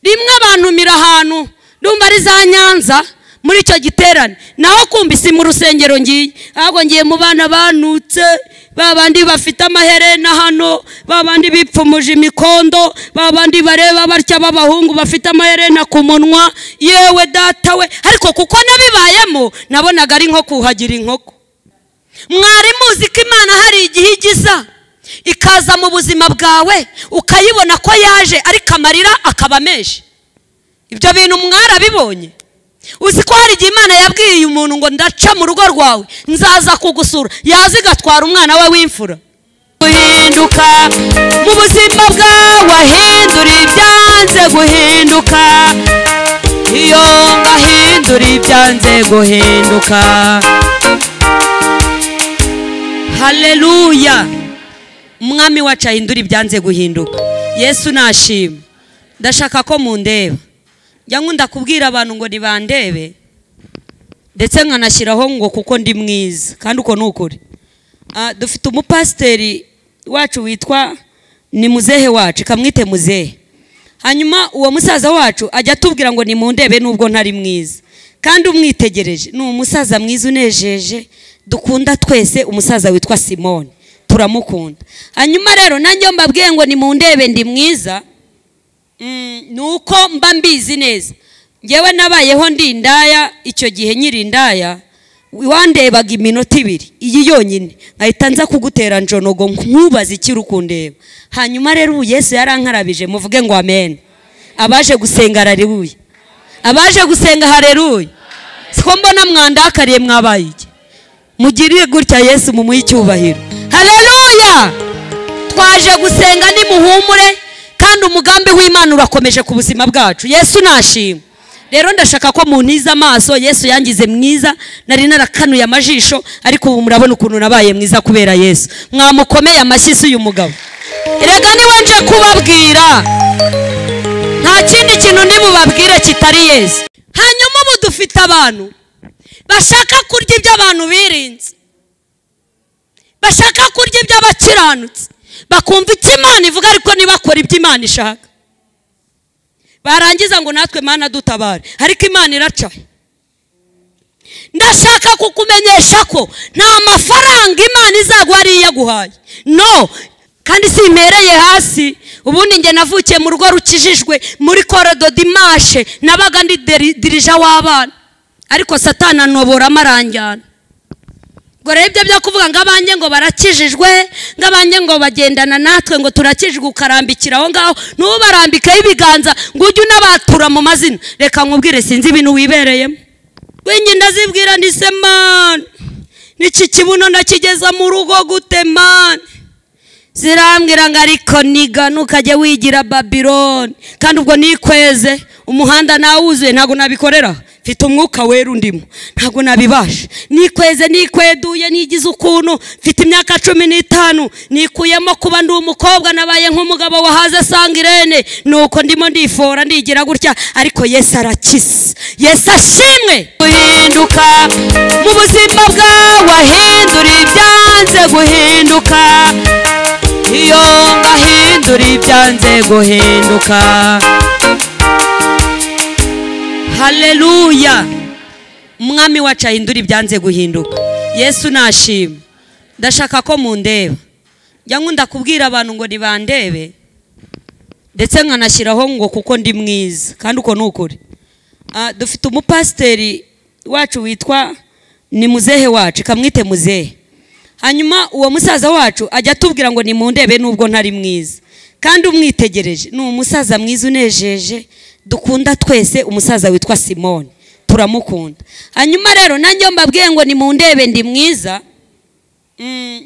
rimwe bantumira ahantu ndumva ari za Nyanza muri icyo giterane naho kumbisi mu rusengero ngiye ahubwo ngiye mu bana banutse babandi bafite amaherena hano babandi bipfumuje imikondo babandi bareba barya b'abahungu bafite amaherena ku munwa yewe data we ariko kuko nabibayemo nabonaga ari nko kuhagira inkoko mwari muzi ko Imana hari igihe igiza ikaza mu buzima bwawe ukayibona ko yaje ariko amarira akaba menshi ibyo bintu mwarabibonye uzi ko hari igihe Imana yabwiye umuntu ngo ndaca mu rugo rwawe nzaza kugusura yazigatwara umwana we w'imfura guhinduka mu buzima bwawe ahindura ibyanze guhinduka iyo ngahindura ibyanze guhinduka haleluya umwami wacu ahindura ibyanze guhinduka Yesu nashima ndashaka ko mundeba nkunda kubwira abantu ngo nibandebe ndetse nkanashyiraho ngo kuko ndi mwiza kandi uko nukuri dufite umupasiteri wacu witwa ni muzehe wacu kamwite muzehe hanyuma uwo musaza wacu ajya atubwira ngo nimundebe nubwo ntari mwiza kandi umwitegereje ni umusaza mwiza unejeje dukunda twese umusaza witwa Simone turamukunda hanyuma rero nanjye mbabwiye ngo nimundebe ndi mwiza nuko mba mbizi neza ngewe nabayeho ndi indaya icyo gihe nyiri indaya wandebaga iminota 2 iyi yonyine nkahita nza kugutera njonogo nkubaza ikiri ukundeba hanyuma rero ubu Yesu yarankarabije muvuge ngo amen abaje gusenga haleluya abaje gusenga haleluya siko mbona mwandakariye mwabaye iki mugiriye gutya Yesu mumuhe icyubahiro haleluya twaje gusenga ni muhumure kandi umugambi w'Imana urakomeje ku buzima bwacu Yesu nashima rero ndashaka ko muntiza amaso Yesu yangize mwiza nari narakanuye amajisho ariko ubu murabona ukuntu nabaye mwiza kubera Yesu mwamukomeye amashyi uyu mugabo erega niwe nje kubabwira nta kindi kintu nimubabwire kitari Yesu hanyuma ubu dufite abantu bashaka kurya ibyo abantu birinze bashaka kurya ibyo abakiranutse bakumva icyo Imana ivuga ariko ntibakora ibyo Imana ishaka barangiza ngo natwe Mana dutabare ariko Imana iraca ndashaka kukumenyesha ko nta mafaranga Imana izaguha ari iyaguhaye no kandi simereye hasi ubundi nge navukiye mu rugo rukijijwe muri Korodo Dimashe nabaga ndi dirija w'abana ariko Satana nobora amaranjyana gore ibyo byo kuvuga ngo abanjye ngo barakijijwe ngabanjye ngo bagendana natwe ngo turakijijwe ukarambikira aho ngaho nubarambika ibiganza ngo ujye unabatura mu mazina reka nkubwire sinzi ibintu wibereyemo wenye ndazibwira ndi se man niki kibuno ndakigeza mu rugo gute man zirambwira ngo ariko niga nukajye wigira Babylon kandi ubwo nikweze umuhanda nawuzuye ntago nabikorera mfite umwuka wera undimo ntago nabibasha nikweze nikweduye nigize ukuntu mfite imyaka 15 nikuyemo kuba ndi umukobwa nabaye nk'umugabo wahaze Sangirene nuko ndimo ndifora ndigira gutya ariko Yesu arakisa Yesu ashimwe guhinduka mu buzima bwawe ahindura ibyanze guhinduka iyo ngahindura ibyanze guhinduka haleluya umwami wacu ahindura ibyanze guhinduka Yesu nashima ndashaka ko mundeba nkunda kubwira abantu ngo nibandebe ndetse nkanashyiraho ngo kuko ndi mwiza kandi uko nukuri dufite umupasiteri wacu witwa ni muzehe wacu kamwite muzehe hanyuma uwo musaza wacu ajya atubwira ngo nimundebe nubwo ntari mwiza kandi umwitegereje ni umusaza mwiza unejeje dukunda twese umusaza witwa Simone turamukunda hanyuma rero nanjye mbabwiye ngo nimundebe ndi mwiza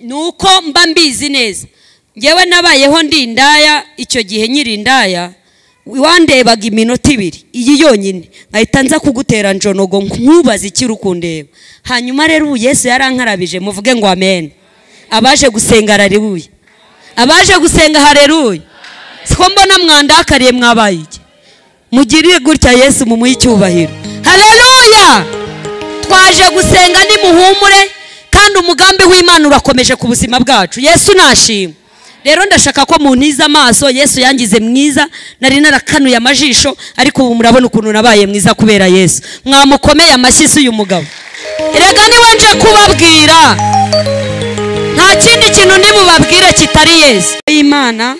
nuko mba mbizi neza ngewe nabayeho ndi indaya icyo gihe nyiri indaya wandebaga iminota 2 iyi yonyine nkahita nza kugutera njonogo nkubaza ikiri ukundeba hanyuma rero ubu Yesu yarankarabije muvuge ngo amen abaje gusenga haleluya abaje gusenga haleluya siko mbona mwandakariye mwabaye iki mugiriye gutya Yesu mumuhe icyubahiro haleluya twaje gusenga ni muhumure kandi umugambi w'Imana urakomeje ku buzima bwacu Yesu nashima rero ndashaka ko muntiza amaso. Yesu yangize mwiza, nari narakanuye amajisho, ariko ubu murabona ukuntu nabaye mwiza kubera Yesu. Mwamukomeye amashyi uyu mugabo. Erega niwe nje kubabwira, nta kindi kintu ndi bubabwire kitari Yesu. Imana,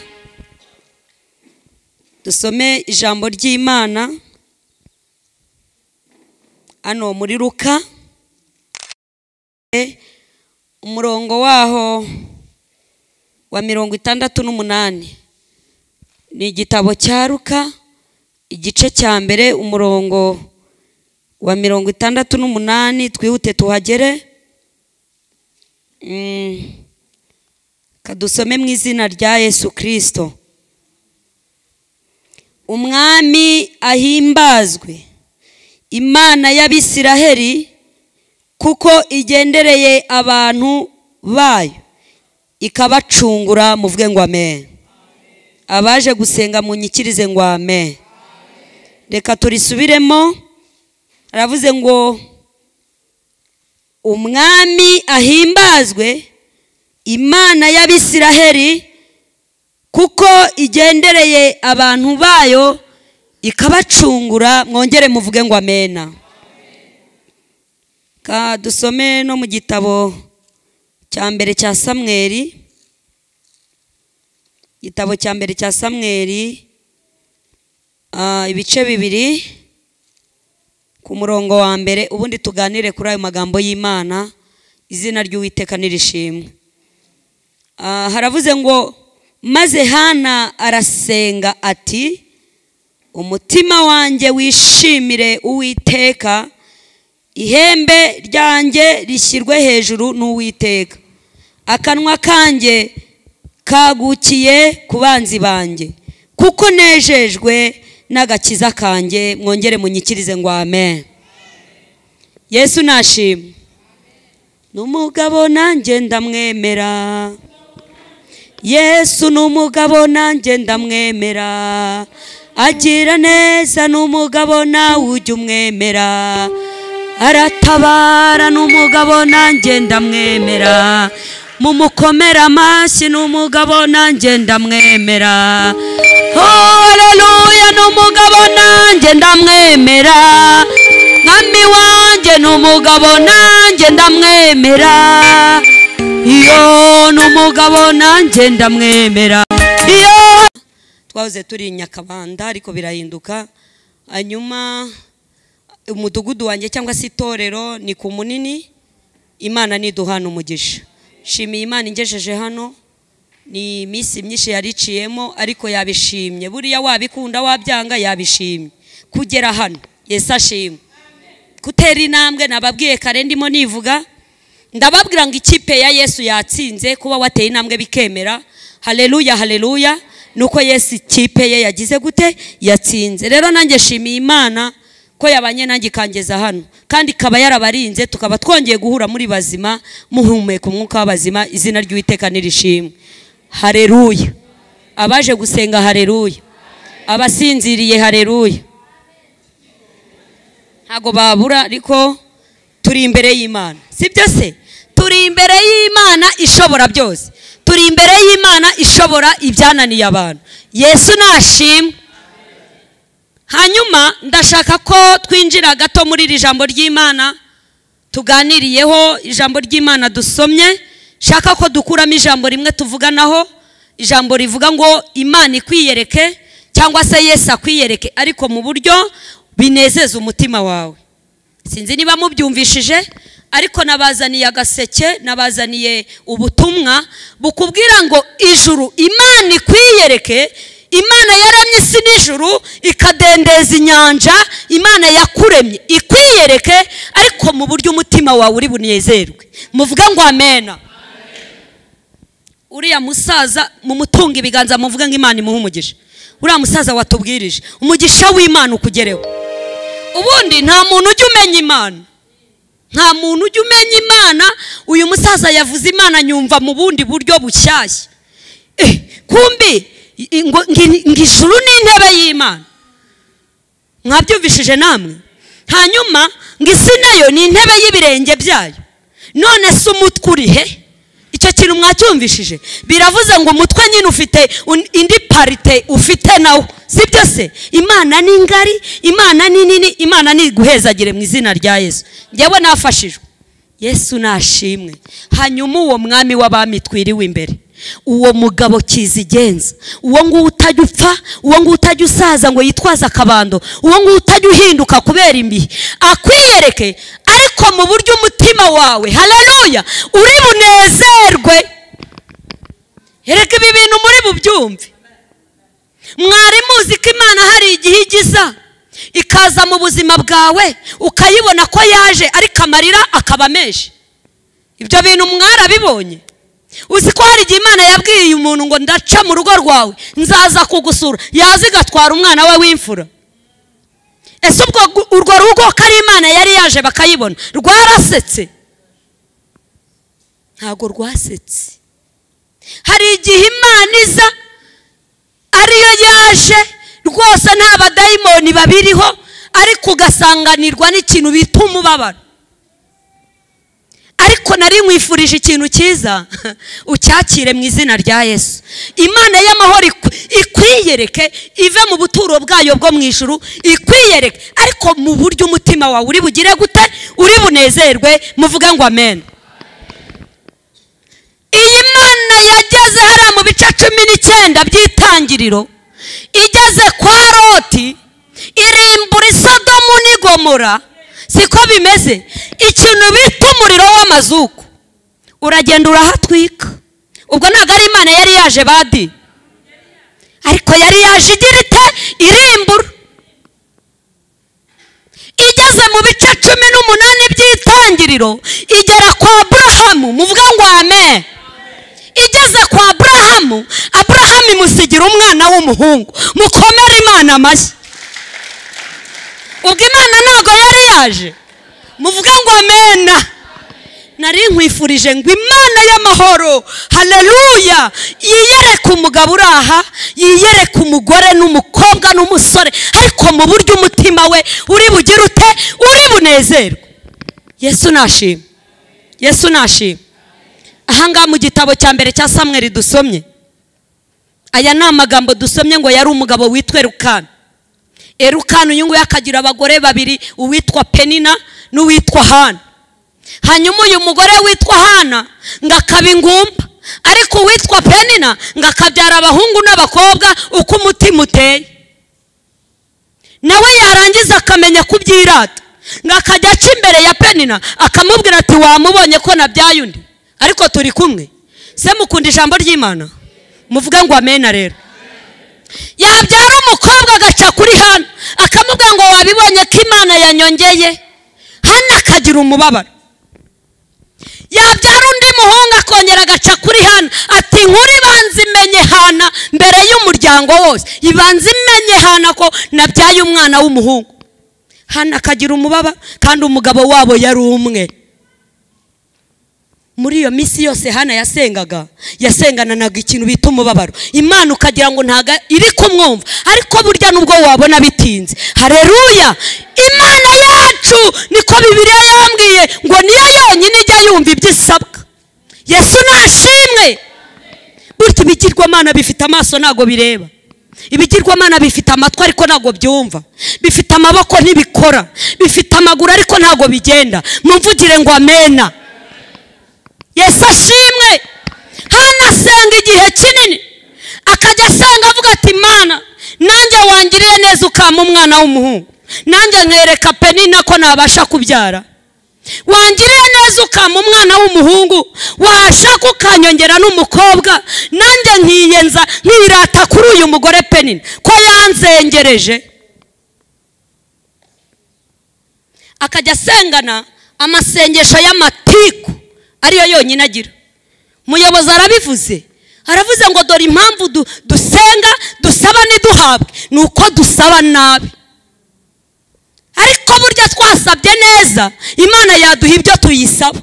dusome ijambo ry'Imana ano muri Luka umurongo waho wa 68. Ni igitabo cya Luka igice cya mbere umurongo wa 68. Twihute tuhagere. Kadusome mu izina rya Yesu Kristo. Umwami ahimbazwe, Imana y'Abisiraheli, kuko igendereye abantu bayo ikabacungura. Muvuge ngo amen. Abaje gusenga munyikirize ngo amen. Reka turisubiremo. Aravuze ngo umwami ahimbazwe, Imana y'Abisiraheli, kuko igendereye abantu bayo ikabacungura. Mwongere muvuge ngo amena. Ka dusome no mu gitabo cya mbere cya Samweli. Igitabo cya mbere cya Samweli ibice 2 ku murongo wa mbere, ubundi tuganire kuri ayo magambo y'Imana. Izina ry'Uwiteka nirishimwe. Haravuze ngo maze Hana arasenga ati, umutima wanjye wishimire Uwiteka, ihembe ryanjye rishyirwe hejuru n'Uwiteka, akanwa kanjye kagukiye ku banzi banjye, kuko nejejwe n'agakiza kanjye. Mwongere munyikirize ngo amen. Yesu nashimwe. N'umugabo nanjye ndamwemera, Yesu n'umugabo nanjye ndamwemera, agira neza n'umugabo nawe ujya umwemera, aratabara n'umugabo nanjye ndamwemera, mumukomera amashyi n'umugabo nanjye ndamwemera. Haleluya, n'umugabo nanjye ndamwemera, mwami wanjye n'umugabo nanjye ndamwemera, iyo n'umugabo nanjye ndamwemera. Iyo twahoze turi Nyakabanda ariko birahinduka, hanyuma umudugudu wanjye cyangwa se itorero ni ku Munini. Imana niduhana umugisha. Shimiye Imana ingejeje hano. Ni iminsi myinshi yariciyemo, ariko yabishimye. Buriya wabikunda wabyanga yabishimye kugera hano. Yesu ashimwe. Kutera intambwe nababwiye kare ndimo nivuga, ndababwira ngo ikipe ya Yesu yatsinze. Kuba wateye intambwe bikemera. Haleluya, haleluya. Nuko Yesu ikipe ye yagize gute? Yatsinze. Rero nanjye shimiye Imana ko yabanye nanjye kangeza hano, kandi kaba yarabarinze tukaba twongeye guhura muri bazima, muhumeka umwuka w'abazima. Izina ry'Uwiteka nirishimwe. Haleluya. Abaje gusenga haleluya, abasinziriye haleluya. Ntago babura, ariko turi imbere y'Imana, sibyo se? Turi imbere y'Imana ishobora byose, turi imbere y'Imana ishobora ibyananiye abantu. Yesu nashimwe. Hanyuma ndashaka ko twinjira gato muri iri jambo ry'Imana tuganiriyeho. Ijambo ry'Imana dusomye, shaka ko dukuramo ijambo rimwe tuvuganaho. Ijambo rivuga ngo Imana ikwiyereke, cyangwa se Yesu akwiyereke, ariko mu buryo binezeza umutima wawe. Sinzi niba mubyumvishije, ariko nabazaniye agaseke, nabazaniye ubutumwa bukubwira ngo ijuru Imana ikwiyereke. Imana yaremye isi n'ijuru ikadendeza inyanja. Imana yakuremye ikwiyereke, ariko mu buryo umutima wawe uri bunezerwe. Muvuga ngo amena. Uriya musaza mumutunga ibiganza muvuga ngo Imana imuhe umugisha. Uriya musaza watubwirije umugisha w'Imana ukugereho. Ubundi nta muntu ujya umenya Imana, nta muntu ujya umenya Imana. Uyu musaza yavuze Imana nyumva mu bundi buryo bushyashya. Kumbi ngijuru n'intebe y'Imana. Mwabyumvishije namwe? Hanyuma ngisi nayo ni intebe y'ibirenge byayo. None se umutwe uri he? icyo kintu mwacyumvishije biravuze ngo umutwe nyine ufite indi parite ufite nawo sibyo se Imana ni ngari Imana ni nini Imana ni guhezagire mu izina rya Yesu njyewe nafashijwe Yesu nashimwe hanyuma uwo mwami w'abami twiriwe imbere uwo mugabo kizigenza uwo ngo utajya upfa uwo ngo utajya usaza ngo yitwaza akabando uwo ngo utajya uhinduka kubera imbihi akwiyereke ariko mu buryo umutima wawe haleluya uri bunezerwe hereka ibi bintu muri bubyumve mwari muzi ko Imana hari igihe igiza ikaza mu buzima bwawe ukayibona ko yaje ariko amarira akaba menshi ibyo bintu mwarabibonye uzi ko hari igihe Imana yabwiye umuntu ngo ndaca mu rugo rwawe nzaza kugusura yazi gatwara umwana we w'imfura ese ubwo urwo rugo kari Imana yari yaje bakayibona rwarasetse ntago rwasetse hari igihe Imana iza ariyo yaje rwose nta badayimoni babiriho ariko ugasanganirwa n'ikintu bita umubabaro ariko nari nkwifurije ikintu cyiza ucyakire mu izina rya Yesu Imana y'amahoro ikwiyereke ive mu buturo bwayo bwo mu ijuru ikwiyereke ariko mu buryo umutima wawe uri bugire gute uri bunezerwe muvuge ngo amen iyi Mana yageze hariya mu bice 19 by'itangiriro igeze kwa Loti irimbura Sodomu n'Igomora siko bimeze ikintu bita umuriro w'amazuku uragenda urahatwika ubwo ntago ari Imana yari yaje badi ariko yari yaje igira ite irimbura igeze mu bice 18 by'itangiriro igera kwa Aburahamu muvuga ngo amen igeze kwa Aburahamu imusigira umwana w'umuhungu mukomere Imana amashyi ubwo Imana ntago yari yaje muvuga ngo amena nari nkwifurije ngo Imana y'amahoro haleluya yiyereke umugabo uraha yiyereke umugore n'umukobwa n'umusore ariko mu buryo umutima we uri bugira ute uri bunezerwe Yesu nashimwe Yesu nashimwe ahanga mu gitabo cya mbere cya Samuel dusomye aya ni amagambo dusomye ngo yari umugabo witwa Elukana uyu nguyu akagira abagore babiri uwitwa Penina n'uwitwa Hana hanyuma uyu mugore witwa Hana ngakaba ingumba ariko uwitwa Penina ngakabyara abahungu n'abakobwa uko umutima uteye nawe yarangiza akamenya kubyirata ngakajya aca imbere ya Penina akamubwira ati wamubonye ko nabyaye undi ariko turi kumwe se mukunda ijambo ry'Imana muvuga ngo amena rero yabyara umukobwa agaca kuri Hana akamubwira ngo wabibonye ko Imana yanyongeye Hana akagira umubabaro yabyara undi muhungu akongera agaca kuri Hana ati nkuri banze imenye Hana mbere y'umuryango wose ibanze imenye Hana ko nabyaye umwana w'umuhungu Hana akagira umubabaro kandi umugabo wabo yari umwe muri iyo misi yose Hana yasengananaga ikintu bita umubabaro Imana ukagira ngo ntaga iri kumwumva ariko burya nubwo wabona bitinze haleluya Imana yacu niko Bibiliya yambwiye ngo niyo yonyine ijya yumva ibyisabwa Yesu nashimwe burya ibigirwamana bifite amaso ntago bireba ibigirwamana bifite amatwi ariko ntago byumva bifite amaboko ntibikora bifite amaguru ariko ntago bigenda mumvugire ngo amena Yesu ashimwe Hana asenga igihe kinini akajya asanga avuga ati Imana nanjye wangiriye neza ukama umwana w'umuhungu nanjye nkereka Penina ko nabasha kubyara wangiriye neza ukama umwana w'umuhungu washaka ukanyongera n'umukobwa nanjye nkiyenza nkirata kuri uyu mugore Penina ko yanzengereje akajya asengana amasengesho y'amatiku ariyo yonyine agira muyobozi aravuze ngo dore impamvu dusenga dusaba ntiduhabwe nuko dusaba nabi ariko burya twasabye neza Imana yaduha ibyo tuyisaba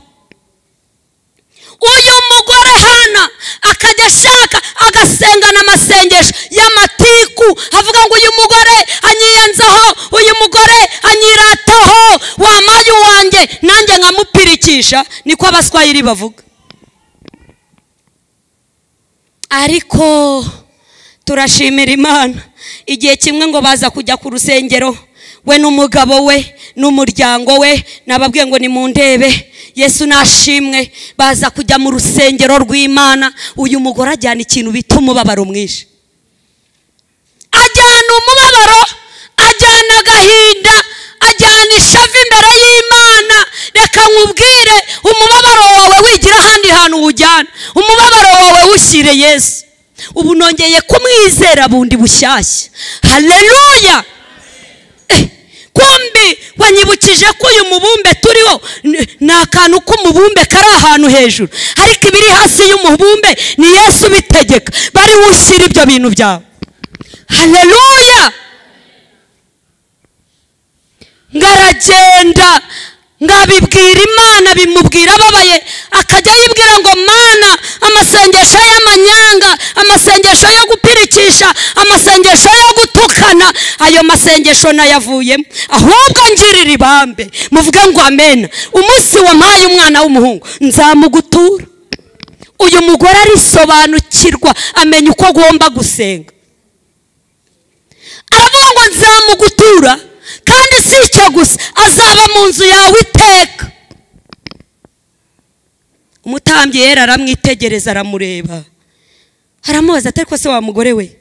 uyu mugore Hana akajya ashaka agasengana amasengesho y'amatiku avuga ngo uyu mugore anyiyenzaho uyu mugore anyirataho wamaye wanjye nanjye nkamupirikisha niko abaswahili bavuga ariko turashimira Imana. Igihe kimwe ngo baza kujya ku rusengero, we n'umugabo we n'umuryango we, nababwiye ngo ni mu ndebe. Yesu nashimwe, baza kujya mu rusengero rw'Imana. Uyu mugore ajyana ikintu bita umubabaro mwinshi, ajyana umubabaro, ajyana agahinda, ajyana ishavu imbere y'Imana. Reka nkubwire, umubabaro wawe wigira ahandi hantu ujyana, umubabaro wawe ushyire Yesu. Ubu nongeye kumwizera bundi bushyashya. Haleluya. Kumbi wanyibukije ko uyu mubumbe turiho ni akantu k'umubumbe kari ahantu hejuru, ariko ibiri hasi y'umubumbe ni Yesu bitegeka. Bari ushyira ibyo bintu byawe. Haleluya. Ngaragenda ngabibwira Imana, bimubwira ababaye, akajya yibwira ngo Mana, amasengesho y'amanyanga, amasengesho yo gupirikisha, amasengesho yo gutukana, ayo masengesho nayavuyemo, ahubwo ngirira ibambe. Muvuge ngo amen. Umunsi wampaye umwana w'umuhungu nzamugutura. Uyu mugore arisobanukirwa, amenya uko agomba gusenga. Aravuga ngo nzamugutura, kandi si icyo gusa, azaba mu nzu yawe iteka. Umutambyi yera aramwitegereza, aramureba, aramubaza ati ariko se wa mugore we,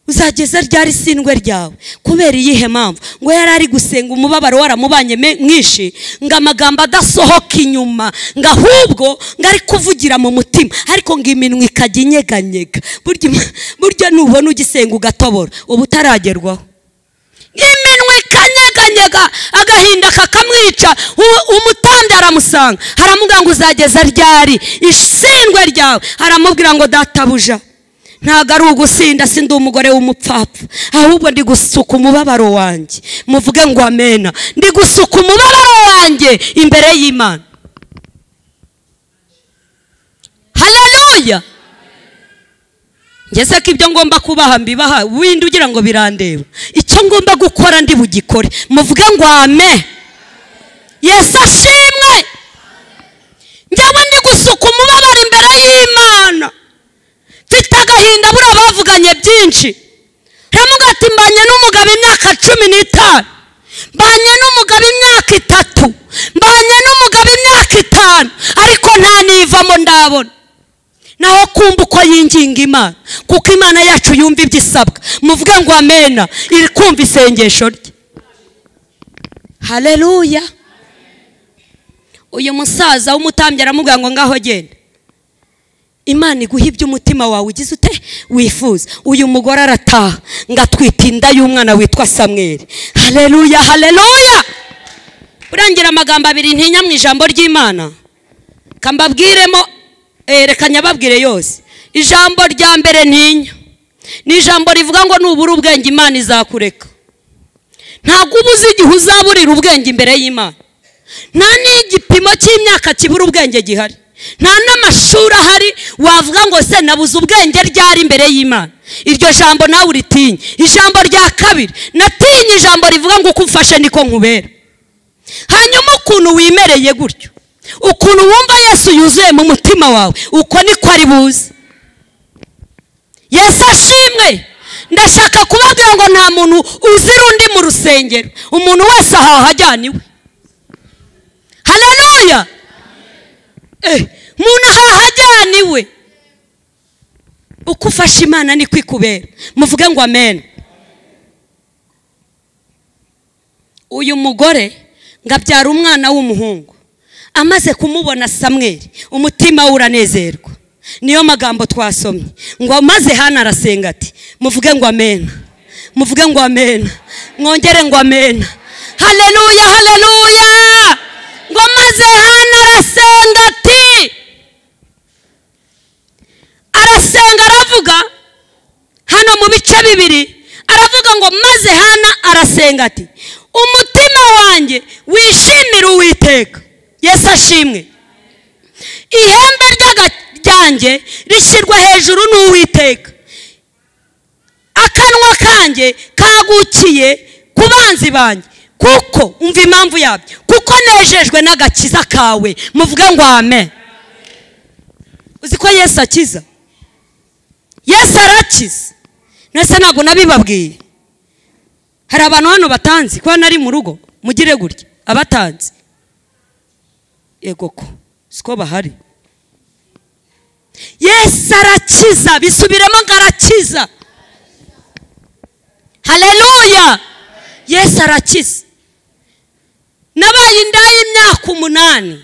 uzageza ryari isindwe ryawe? Kubera iyihe mpamvu? Ngo yari ari gusenga, umubabaro waramubanye mwinshi, ngo amagambo adasohoka inyuma, ngo ahubwo ngo ari kuvugira mu mutima, ariko ngo iminwa ikajya inyeganyega. Burya nubona ugisenga ugatobora, ubu utaragerwaho. Iminwa ikanyeganyega, agahinda kakamwica. Umutambyi aramusanga, haramubwira ngo uzageza ryari isindwe ryawe? Haramubwira ngo databuja, ntago ari ugusinda, sindi umugore w'umupfapfa, ahubwo ndi gusuka umubabaro wanjye. Muvuge ngo amena. Ndi gusuka umubabaro wanjye imbere y'Imana. Haleluya. Ngeze ko ibyo ngomba kubaha mbibaha, windi ugira ngo birandeba. Icyo ngomba gukora ndi bugikore. Muvuge ngo amen. Yesu ashimwe. Njyewe ndi gusuka umubabaro imbere y'Imana. Mfite agahinda, buriya bavuganye byinshi. Ramuga ati mbanye n'umugabo imyaka 15, mbanye n'umugabo imyaka 3, mbanye n'umugabo imyaka 5, ariko nta nivamo ndabona. Naho kumva uko yinginga Imana, kuko Imana yacu yumva ibyisabwa. Muvuge ngo amena. Iri kumva isengesho rye. Haleluya. Uyu musaza w'umutambyi aramubwira ngo ngaho genda, Imana iguha ibyo umutima wawe ugize ute wifuza. Uyu mugore arataha, ngatwita inda y'umwana witwa Samweli. Haleluya, haleluya. Urangira amagambo abiri ntinya mu ijambo ry'Imana, kambabwiremo, reka nyababwire yose. Ijambo rya mbere ntinya ni ijambo rivuga ngo nubura ubwenge Imana izakureka. Ntabwo ubuze igihe uzaburira ubwenge imbere y'Imana. Nta n'igipimo cy'imyaka kibura ubwenge gihari, nta n'amashuri ahari wavuga ngo se nabuze ubwenge ryari imbere y'Imana. Iryo jambo nawe uritinye. Ijambo rya kabiri, natinye ijambo rivuga ngo uko umfashe niko nkubera. Hanyuma ukuntu wimereye gutyo, ukuntu wumva Yesu yuzuye mu mutima wawe, uko niko ari buze. Yesu ashimwe. Ndashaka kubabwira ngo nta muntu uzira undi mu rusengero. Umuntu wese ahaha ajyaniwe. Haleluya. Umuntu ahaha ajyaniwe. Uko ufashe Imana niko ikubera. Muvuge ngo amen. Uyu mugore ngabyara umwana w'umuhungu, amaze kumubona Samweli, umutima we uranezerwa. Niyo magambo twasomye ngo maze Hana arasenga ati. Muvuge ngo amen. Muvuge ngo amen. Mwongere ngo amen. Haleluya, haleluya. Ngo maze Hana arasenga ati. Arasenga, aravuga hano mu bice bibiri. Aravuga ngo maze Hana arasenga ati, umutima wanjye wishimira Uwiteka. Yesu ashimwe. Ihembe ryanjye rishyirwa hejuru n'Uwiteka. Akanwa kanjye kagukiye ku banzi banjye, kuko umva impamvu yabyo, kuko nejejwe n'agakiza kawe. Muvuge ngo amen. Uzi ko Yesu akiza? Yesu arakiza. Nese ntabwo nabibabwiye. Hari abantu hano batanzi kwa nari mu rugo mugire gutya abatanzi. Yego ko siko bahari. Yesu arakiza, bisubiremo ngarakiza. Haleluya. Yesu arakiza. Nabaye indayi imyaka 8.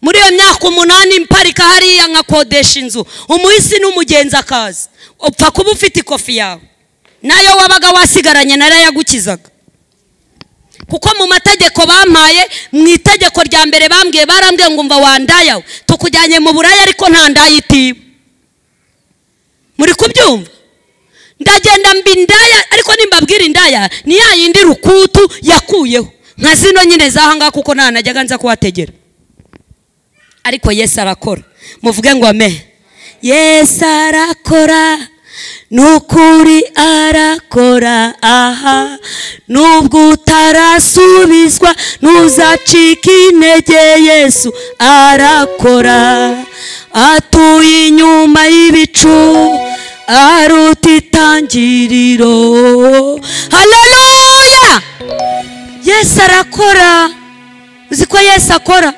Muri iyo myaka 8 mparika hariya nkakodesha inzu, umuhisi n'umugenzi akaza. Upfa kuba ufite ikofi yawe, nayo wabaga wasigaranye narayagukizaga. Kuko mu mategeko bampaye, mu itegeko rya mbere bambwiye, barambwiye ngo umva wandaya tukujyanye mu buraya ariko nta ndaya itiba. Muri kubyumva? Ndagenda mbindaya ariko nimbabwira indaya ni ya yindi rukutu yakuyeho nka zino nyine zahanga kuko nta najyaga nza kuhategera. Ariko Yesu arakora. Muvuge ngo amen. Yesu arakora, nukuri arakora. Aha nubwo utarasubizwa ntuzacika intege. Yesu arakora, atuye inyuma y'ibicu, aruta itangiriro. Haleluya. Yesu arakora. Uzi ko Yesu akora?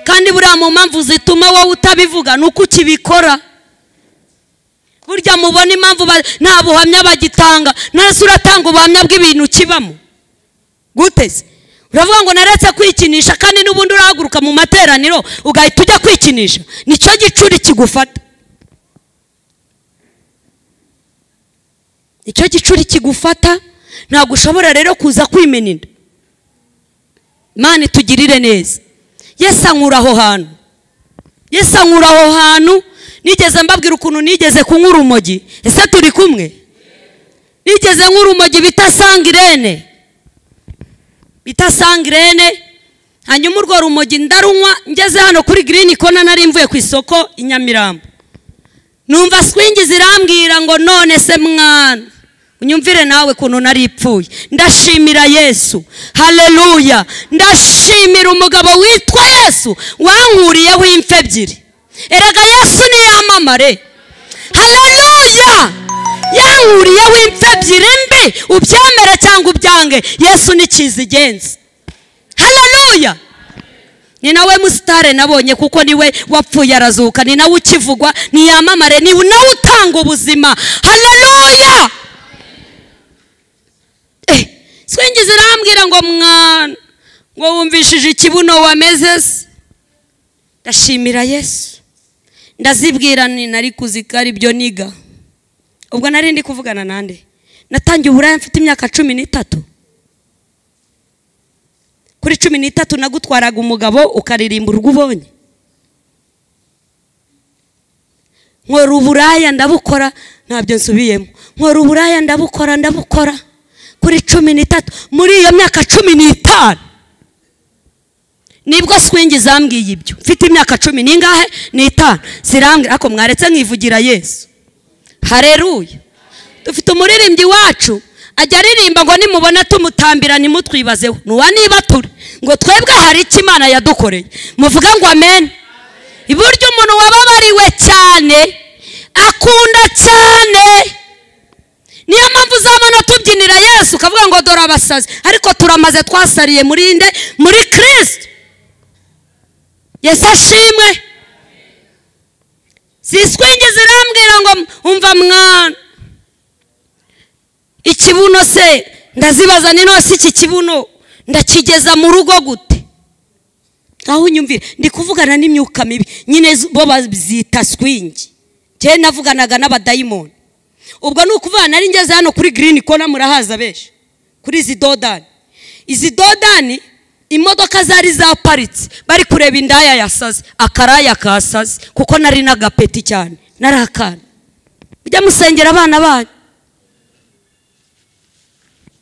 Kandi buriya mu mpamvu zituma wowe utabivuga nuko ukibikora. Burya mubona impamvu nta buhamya bagitanga. Nase uratanga ubuhamya bw'ibintu kibamo guteze. Uravuga ngo naretse kwikinisha kandi n'ubundi urahaguruka mu materaniro ugahita ujya kwikinisha. Nicyo gicuri kigufata. Icyo gicuri kigufata. Ntabwo ushobora rero kuza kwimeninda. Imana tugirire neza. Yesu ankura aho hantu. Yesu ankura aho hantu. Nigeze mbabwira ukuntu nigeze kunywa urumogi. Ese turi kumwe? Nigeze nk'ura urumogi bita Sangirene. Bita Sangirene. Hanyuma urwo rumogi ndarunywa, ngeze hano kuri Green Corner nari mvuye ku isoko i Nyamirambo. Numva swingi zirambwira ngo none se mwana unyumvire nawe kuntu nari ipfuye. Ndashimira Yesu. Haleluya. Ndashimira umugabo witwa Yesu wankuriyeho imfe ebyiri. Erega Yesu ni yamamare. Haleluya. Yankuriyeho imfe ebyiri mbi, ubyemere cyangwa ubyange, Yesu ni kizigenza. Haleluya. Ni nawe musitare nabonye kuko niwe wapfuye arazuka, ni nawe ukivugwa, ni yamamare, ni nawe utanga ubuzima. Haleluya. Swingi zirambwira ngo mwana ngo wumvishije ikibuno wameze se. Ndashimira Yesu. Ndazibwira ni nari kuzikari byo niga. Ubwo nari ndi kuvugana nande. Natangiye uburaya mfite imyaka 13. Kuri 13 nagutwaraga umugabo ukaririmba urwubonye. Nkora uburaya ndabukora ntabyo nsubiyemo. Nkora uburaya ndabukora. Kuri 13 muri iyo myaka 15 nibwo swingi zambwiye ibyo. Mfite imyaka 10 ningahe n'itanu zirambwira ako mwaretse nkivugira Yesu. Haleluya. Dufite umuririmbyi wacu ajya aririmba ngo nimubona tumutambira nimutwibazeho. Nuwa niba turi ngo twebwe hari iki Imana yadukoreye. Muvuga ngo amen. Iburyo umuntu wababariwe cyane akunda cyane. Niyo mpamvu zamana tubyinira Yesu kavuga ngo dora abasazi, ariko turamaze twasariye muri inde muri Kristo. Yesu ashimwe. Siswingi zirambwira ngo umva mwana ikibuno se ndazibaza ni no si iki kibuno ndakigeza mu rugo gute. Aho unyumvira ndi kuvugana n'imyuka mibi nyine bo bazita swingi. Je navuganaga n'abadayimoni. Ubwo nukuvuga nari ngeze hano kuri Green Corner murahaza beshe kuri izi dodani. Izi dodani imodoka zari zaparitse bari kureba indaya yasaze, akaraya kasaze kuko nari nagapeti cyane narakana. Ujya musengera abana banyu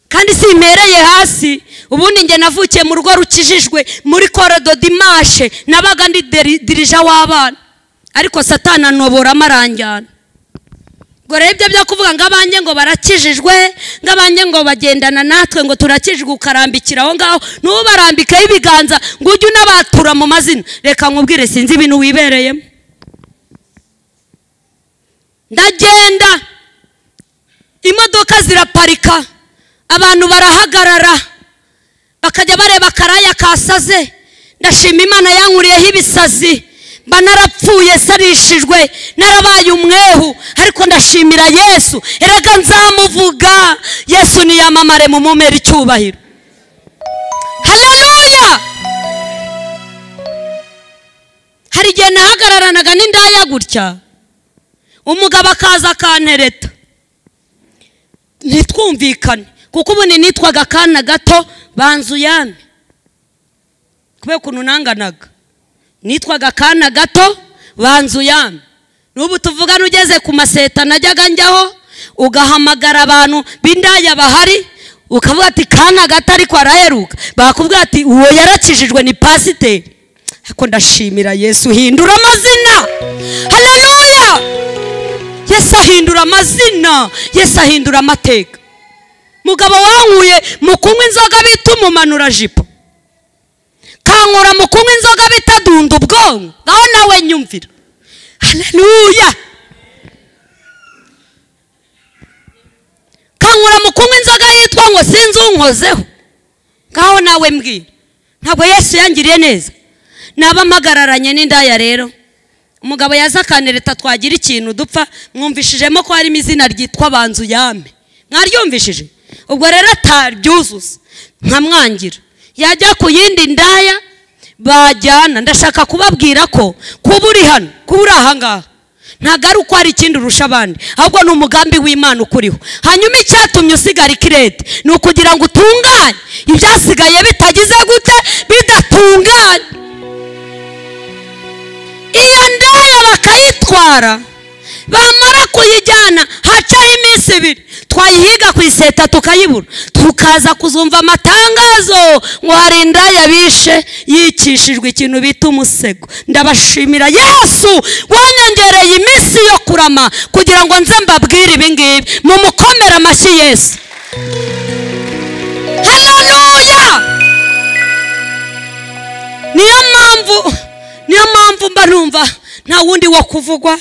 kandi simereye hasi. Ubundi nge navukiye mu rugo rukijijwe muri Corridor Dimanche, nabaga ndi dirija w'abana, ariko Satana nobora amaranjyana. Ngo rebye byo kuvuga ngo abanjye ngo barakijijwe, ngo abanjye ngo bagendana natwe ngo turakijijwe, ukarambikira aho ngaho nubarambika ibiganza ngo ujye unabatura mu mazina. Reka nkubwire sinzi ibintu wibereyemo. ndagenda imodoka ziraparika abantu barahagarara bakajya bareba karaya kasaze ndashima Imana yankuriyeho ibisazi mba narapfuye sarishijwe narabaye umwehu ariko ndashimira Yesu erega nzamuvuga Yesu niyamamare mu mumera icyubahiro. Haleluya. Hari igihe nahagararanaga n'indaya gutya umugabo akaza akantereta ntitwumvikane kuko ubundi nitwaga akana gato Banzuyame kubera ukuntu nanganaga nitwaga akana gato Banzuyame. N'ubu tuvugana ugeze ku maseta najyaga njyaho ugahamagara abantu b'indaya bahari ukavuga ati kana gato ariko araheruka bakubwira ati uwo yarakijijwe ni pasiteri. Ariko ndashimira Yesu hindura amazina. Haleluya. Yesu ahindura amazina, Yesu ahindura amateka. Mugabo wankuye mu kunywa inzoga bita umumanura jipo kankura mu kunywa inzoga bita dunda ubwonko ngaho nawe nyumvira. Haleluya. Kankura mu kunywa inzoga yitwa ngo sinzi unkozeho ngaho nawe mbwira. Ntabwo Yesu yangiriye neza. Naba mpagararanye n'indaya rero umugabo yaza akanereta twagira ikintu dupfa mwumvishijemo ko harimo izina ryitwa Banzuyame mwaryumvishije ubwo rero ataryuzuza nkamwangira yajya ku yindi ndaya bajyana. Ndashaka kubabwira ko kuba uri hano kuba uri ahangaha ntabwo ari uko hari ikindi urusha abandi ahubwo ni umugambi w'Imana ukuriho. Hanyuma icyatumye usigara ikirete ni ukugira ngo utunganye ibyasigaye bitagize gute bidatunganye. Iyo ndaya bakayitwara bamara kuyijyana hacaho iminsi 2 twayihiga ku iseta tukayibura tukaza kuzumva amatangazo ngo hari indaya bishe yikishijwe ikintu bita umusego. Ndabashimira Yesu wanyongereye iminsi yo kurama kugira ngo nze mbabwire ibi ngibi mu mukomera amashyi Yesu. Haleluya. Niyo mpamvu mba numva nta wundi wo kuvugwa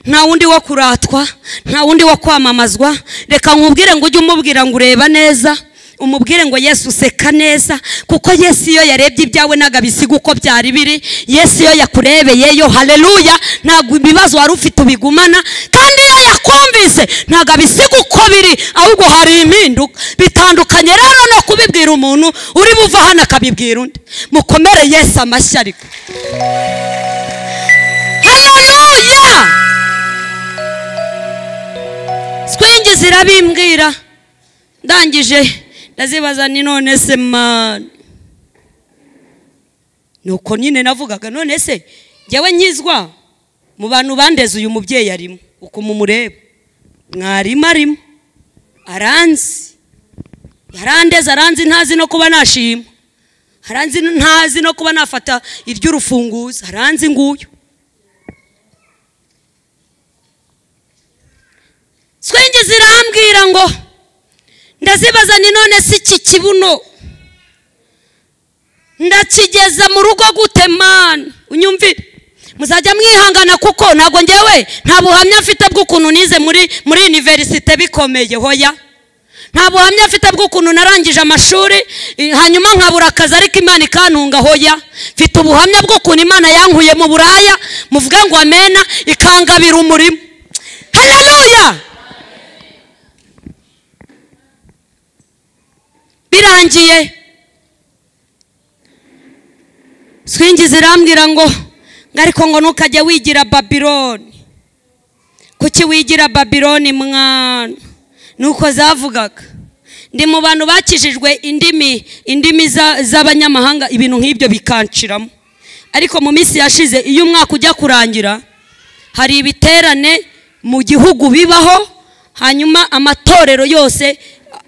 nta wundi wo kuratwa nta wundi wo kwamamazwa. Reka nkubwire ngo ujye umubwira ngo ureba neza umubwire ngo Yesu seka neza kuko Yesu iyo yarebye ibyawe nagabisiga uko byari biri. Yesu iyo yakurebeyeyo haleluya ntabwo ibibazo wari ufite ubigumana kandi iyo yakumvise nagabisiga uko biri ahubwo hari impinduka bitandukanye rero no kubibwira umuntu uri buva hano akabibwira undi. Mukomere Yesu amashyi ariko. Haleluya. Swingi zirabimbwira ndangije ndazibaza ni none se Mana nuko nyine navugaga none se njyewe nkizwa mu bantu bandeze uyu mubyeyi arimo uko mumureba mwarima arimo aranzi yarandeze aranzi ntazi no kuba nashima aranzi ntazi no kuba nafata iry'urufunguzo aranzi nguyu. Swingi zirambwira ngo ndazibaza ni none si iki kibuno ndakigeza mu rugo gute Mana unyumvire muzajya mwihangana kuko ntago njyewe nta buhamya mfite bw'ukuntu nize muri universite bikomeye hoya nta buhamya mfite bw'ukuntu narangije amashuri hanyuma nkabura akazi ariko Imana ikantunga hoya mfite ubuhamya bw'ukuntu Imana yankuye mu buraya muvuga ngo amena ikangabira umurimo. Haleluya. Birangiye Swingi zirambwira ngo ariko ngo nukajya wigira Babiloni. Kuki wigira Babiloni mwana? Nuko zavugaga ndi mu bantu bakijijwe indimi z'abanyamahanga ibintu nk'ibyo bikanciramo. Ariko mu minsi yashize iyo umwaka ujya kurangira hari ibiterane mu gihugu bibaho hanyuma amatorero yose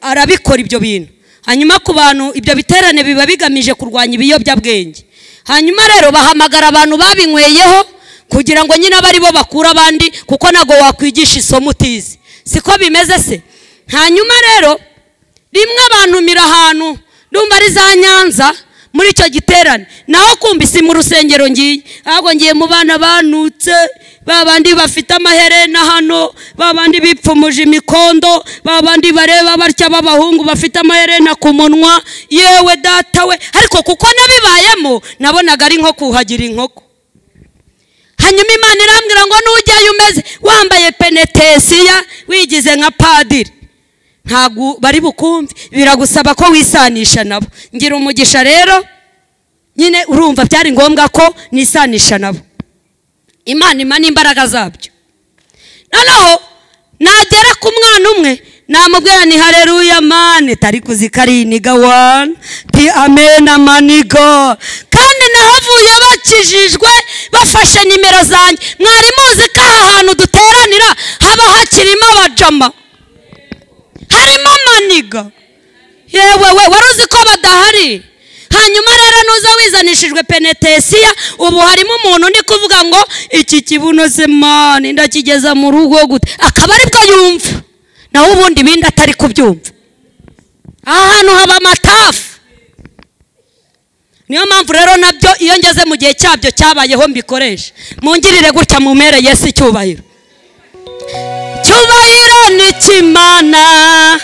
arabikora ibyo bintu. Hanyuma ku bantu ibyo biterane biba bigamije kurwanya ibiyobyabwenge. Hanyuma rero bahamagara abantu babinkweyeho kugira ngo nyine abari bo bakura abandi kuko nago wakwigisha isomo utizi. Siko bimeze se. Hanyuma rero rimwe abantu mira ahantu ndumva ari za Nyanza muri icyo giterane naho kumbisi mu rusengero ngiye ahubwo ngiye mu bana banutse babandi bafite amaherena hano, babandi bipfumuje imikondo, babandi bareba batya b'abahungu bafite amaherena ku munwa. Yewe data we, ariko kuko nabibayemo nabonaga ari nko kuhagira inkoko. Hanyuma Imana irambwira ngo nujyayo umeze wambaye penetesiya wigize nka padiri, ntago bari bukumve, biragusaba ko wisanisha nabo. Ngira umugisha rero nyine urumva byari ngombwa ko nisanisha nabo. Imana imana imbaraga zabyo. Noneho nagera ku mwana umwe namubwira ni haleluya mane, tari kuzikariniga wana ti amen amanigo. Kandi nahavuye bakijijwe bafashe nimero zanjye. Mwari muzi ko aha hantu duteranira haba hakirimo abajama, harimo amaniga. Yewe we waruzi ko badahari. Hanyuma rero nuza wizanishijwe penetesiya, ubu harimo umuntu ndi kuvuga ngo iki kibuno se mani ndakigeza mu rugo gute, akaba ari bwo yumva, naho ubundi bindi atari kubyumva. Ahantu haba amatafu. Niyo mpamvu rero nabyo iyo ngeze mu gihe cyabyo cyabayeho mbikoresha. Mungirire gutya mumere Yesu icyubahiro. Cyubahiro ni kimana,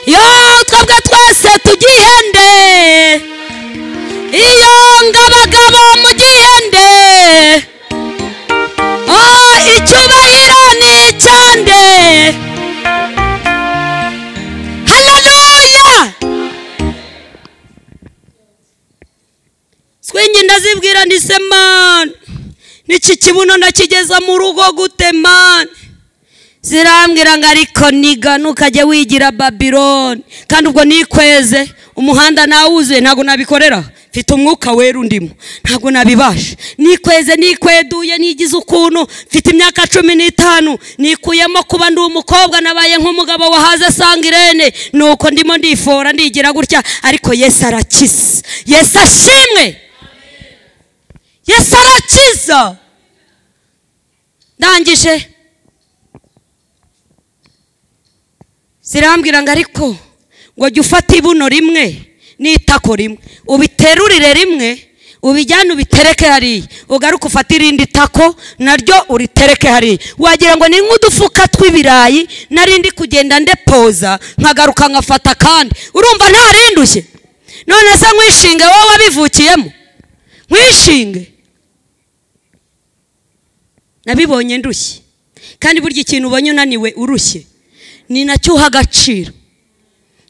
yo twebwe twese tugihende, iyo ngabagabo mu gihende. Icyubahiro ni cyande. Haleluya. Swingi ndazibwira ndise man, niki kibuno ndakigeza mu rugo gute man. Zirambwira ngo ariko niga nukajya wigira Babylon, kandi ubwo nikweze umuhanda nawuzuye ntago nabikorera, mfite umwuka wera undimo, ntago nabibasha. Nikweze nikweduye nigize ukuntu, mfite imyaka 15 nikuyemo kuba ndi umukobwa nabaye nk'umugabo wahaze Sangirene, nuko ndimo ndifora ndigira gutya. Ariko Yesu arakiza, Yesu ashimwe, Yesu arakiza. Ndangije zirambwira ngo ariko ngo jya ufata ibuno rimwe n'itako rimwe, ubiterurire rimwe, ubijyane ubitereke hariya, ugaruka ufata irindi tako naryo uritereke hariya. Wagira ngo ni nk'udufuka tw'ibirayi narindi kugenda ndepoza nkagaruka ngafata kandi. Urumva nta rindushye? None se nkwishinge wowe wabivukiyemo, nkwishinge. Nabibonye ndushye, kandi burya ikintu ubonye unaniwe urushye ni nacyo uha agaciro.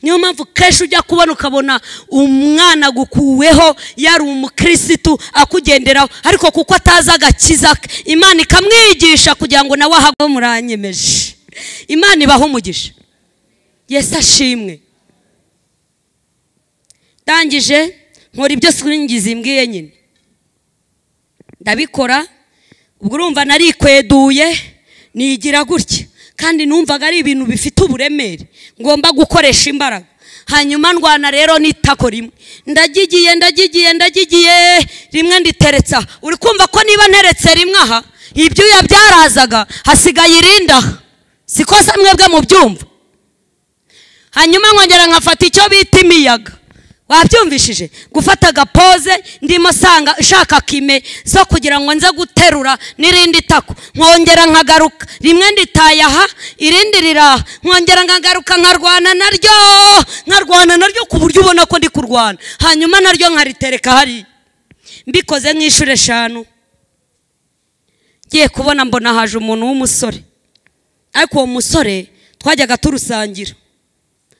Niyo mpamvu kenshi ujya kubona ukabona umwana gukuweho yari umukristo akugenderaho, ariko kuko ataza agakiza Imana ikamwigisha kugira ngo nawe ahagwe. Muranyemeje, Imana ibaho umugisha. Yesu ashimwe. Ndangije nkora ibyo swingizi mbwiye nyine ndabikora. Ubwo urumva narikweduye nigira gutya, kandi numvaga ari ibintu bifite uburemere ngomba gukoresha imbaraga. Hanyuma ndwana rero n'itako rimwe, ndagigiye rimwe nditeretsa. Uri kumva ko niba nteretse rimwe aha ibyuya byarazaga, hasigaye irinda, sikosa mwebwe mu byumva. Hanyuma nkongera nkafata icyo bita imiyaga. Wabyumvishije? Gufata gapoze ndimo sanga shaka kime zo kugira ngo nze guterura n'irindi tako, nkongera nkagaruka rimwe nditaye aha irindi riraha, nkongera nkagaruka nkarwana naryo ku buryo ubona ko ndi kurwana. Hanyuma naryo nkaritereka hari. Mbikoze nk'ishure 5 giye kubona mbona haje umuntu w'umusore, ariko uwo musore twajyaga turusangira,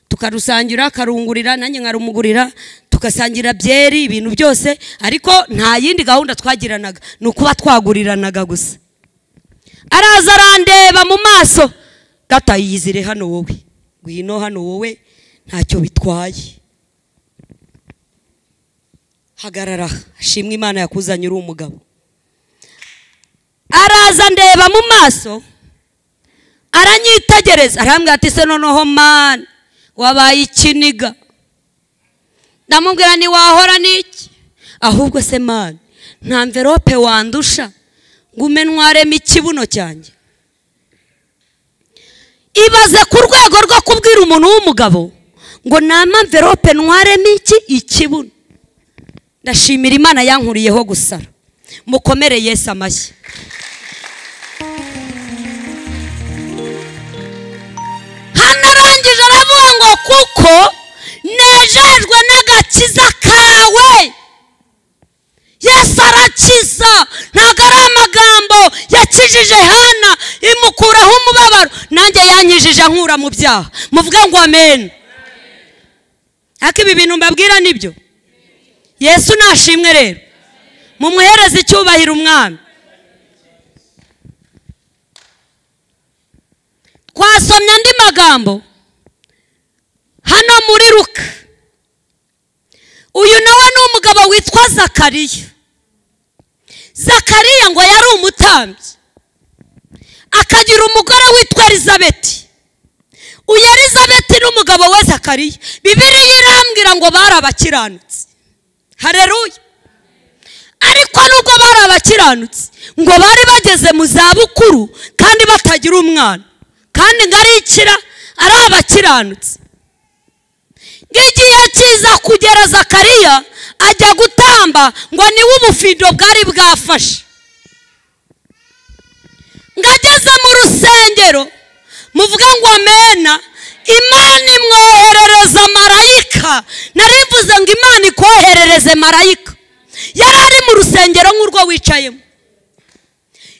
tukarusangira akarungurira nanjye nkarumugurira, tugasangira byeri ibintu byose, ariko nta yindi gahunda twagiranaga, nukuba twaguriranaga gusa. Araza arandeba mu maso, gatayizire hano wowe, ngwino hano wowe ntacyo bitwaye, hagarara, shimwe Imana yakuzanye uri umugabo. Araza ndeba mu maso, aranyitegereza, arambwira ati se noneho man wabaye ikiniga. Ndamubwira ni wahora niki, ahubwo se man nta envelope wandusha ngume ntwaremo ikibuno cyanjye. Ibaze ku rwego rwo kubwira umuntu w'umugabo ngo nama envelope ntwaremo ikibuno. Ndashimira Imana yankuriyeho gusara. Mukomere Yesu amashyi. kuko nejejwe n'agakiza kawe. Yesu arakiza, ntabwo ari amagambo yakijije Hana imukuraho umubabaro, nanjye yanyijije ankura mu byaha. Muvuge ngo amen. Ariko ibi bintu mbabwira nibyo. Yesu nashimwe rero, mumuhereze icyubahiro umwami. Twasomye andi magambo hano muri Luka. Uyu nawe ni umugabo witwa Zakariya. Zakariya ngo yari umutambyi, akagira umugore witwa Elizabeti. Uyu Elizabeti n'umugabo we Zakariya, Bibiliya irambwira ngo bari abakiranutsi. Haleluya. Ariko nubwo bari abakiranutsi, ngo bari bageze mu zabukuru kandi batagira umwana, kandi ngarikira ari abakiranutsi. Ngigiye kiza kugera Zakariya ajya gutamba, ngo niwe ubufindo bwari bwafashe. Ngageze mu rusengero, muvuge ngo amena. Imana imwoherereza marayika. Narimvuze ngo Imana ikoherereze marayika. Yari ari mu rusengero nk'urwo wicayemo.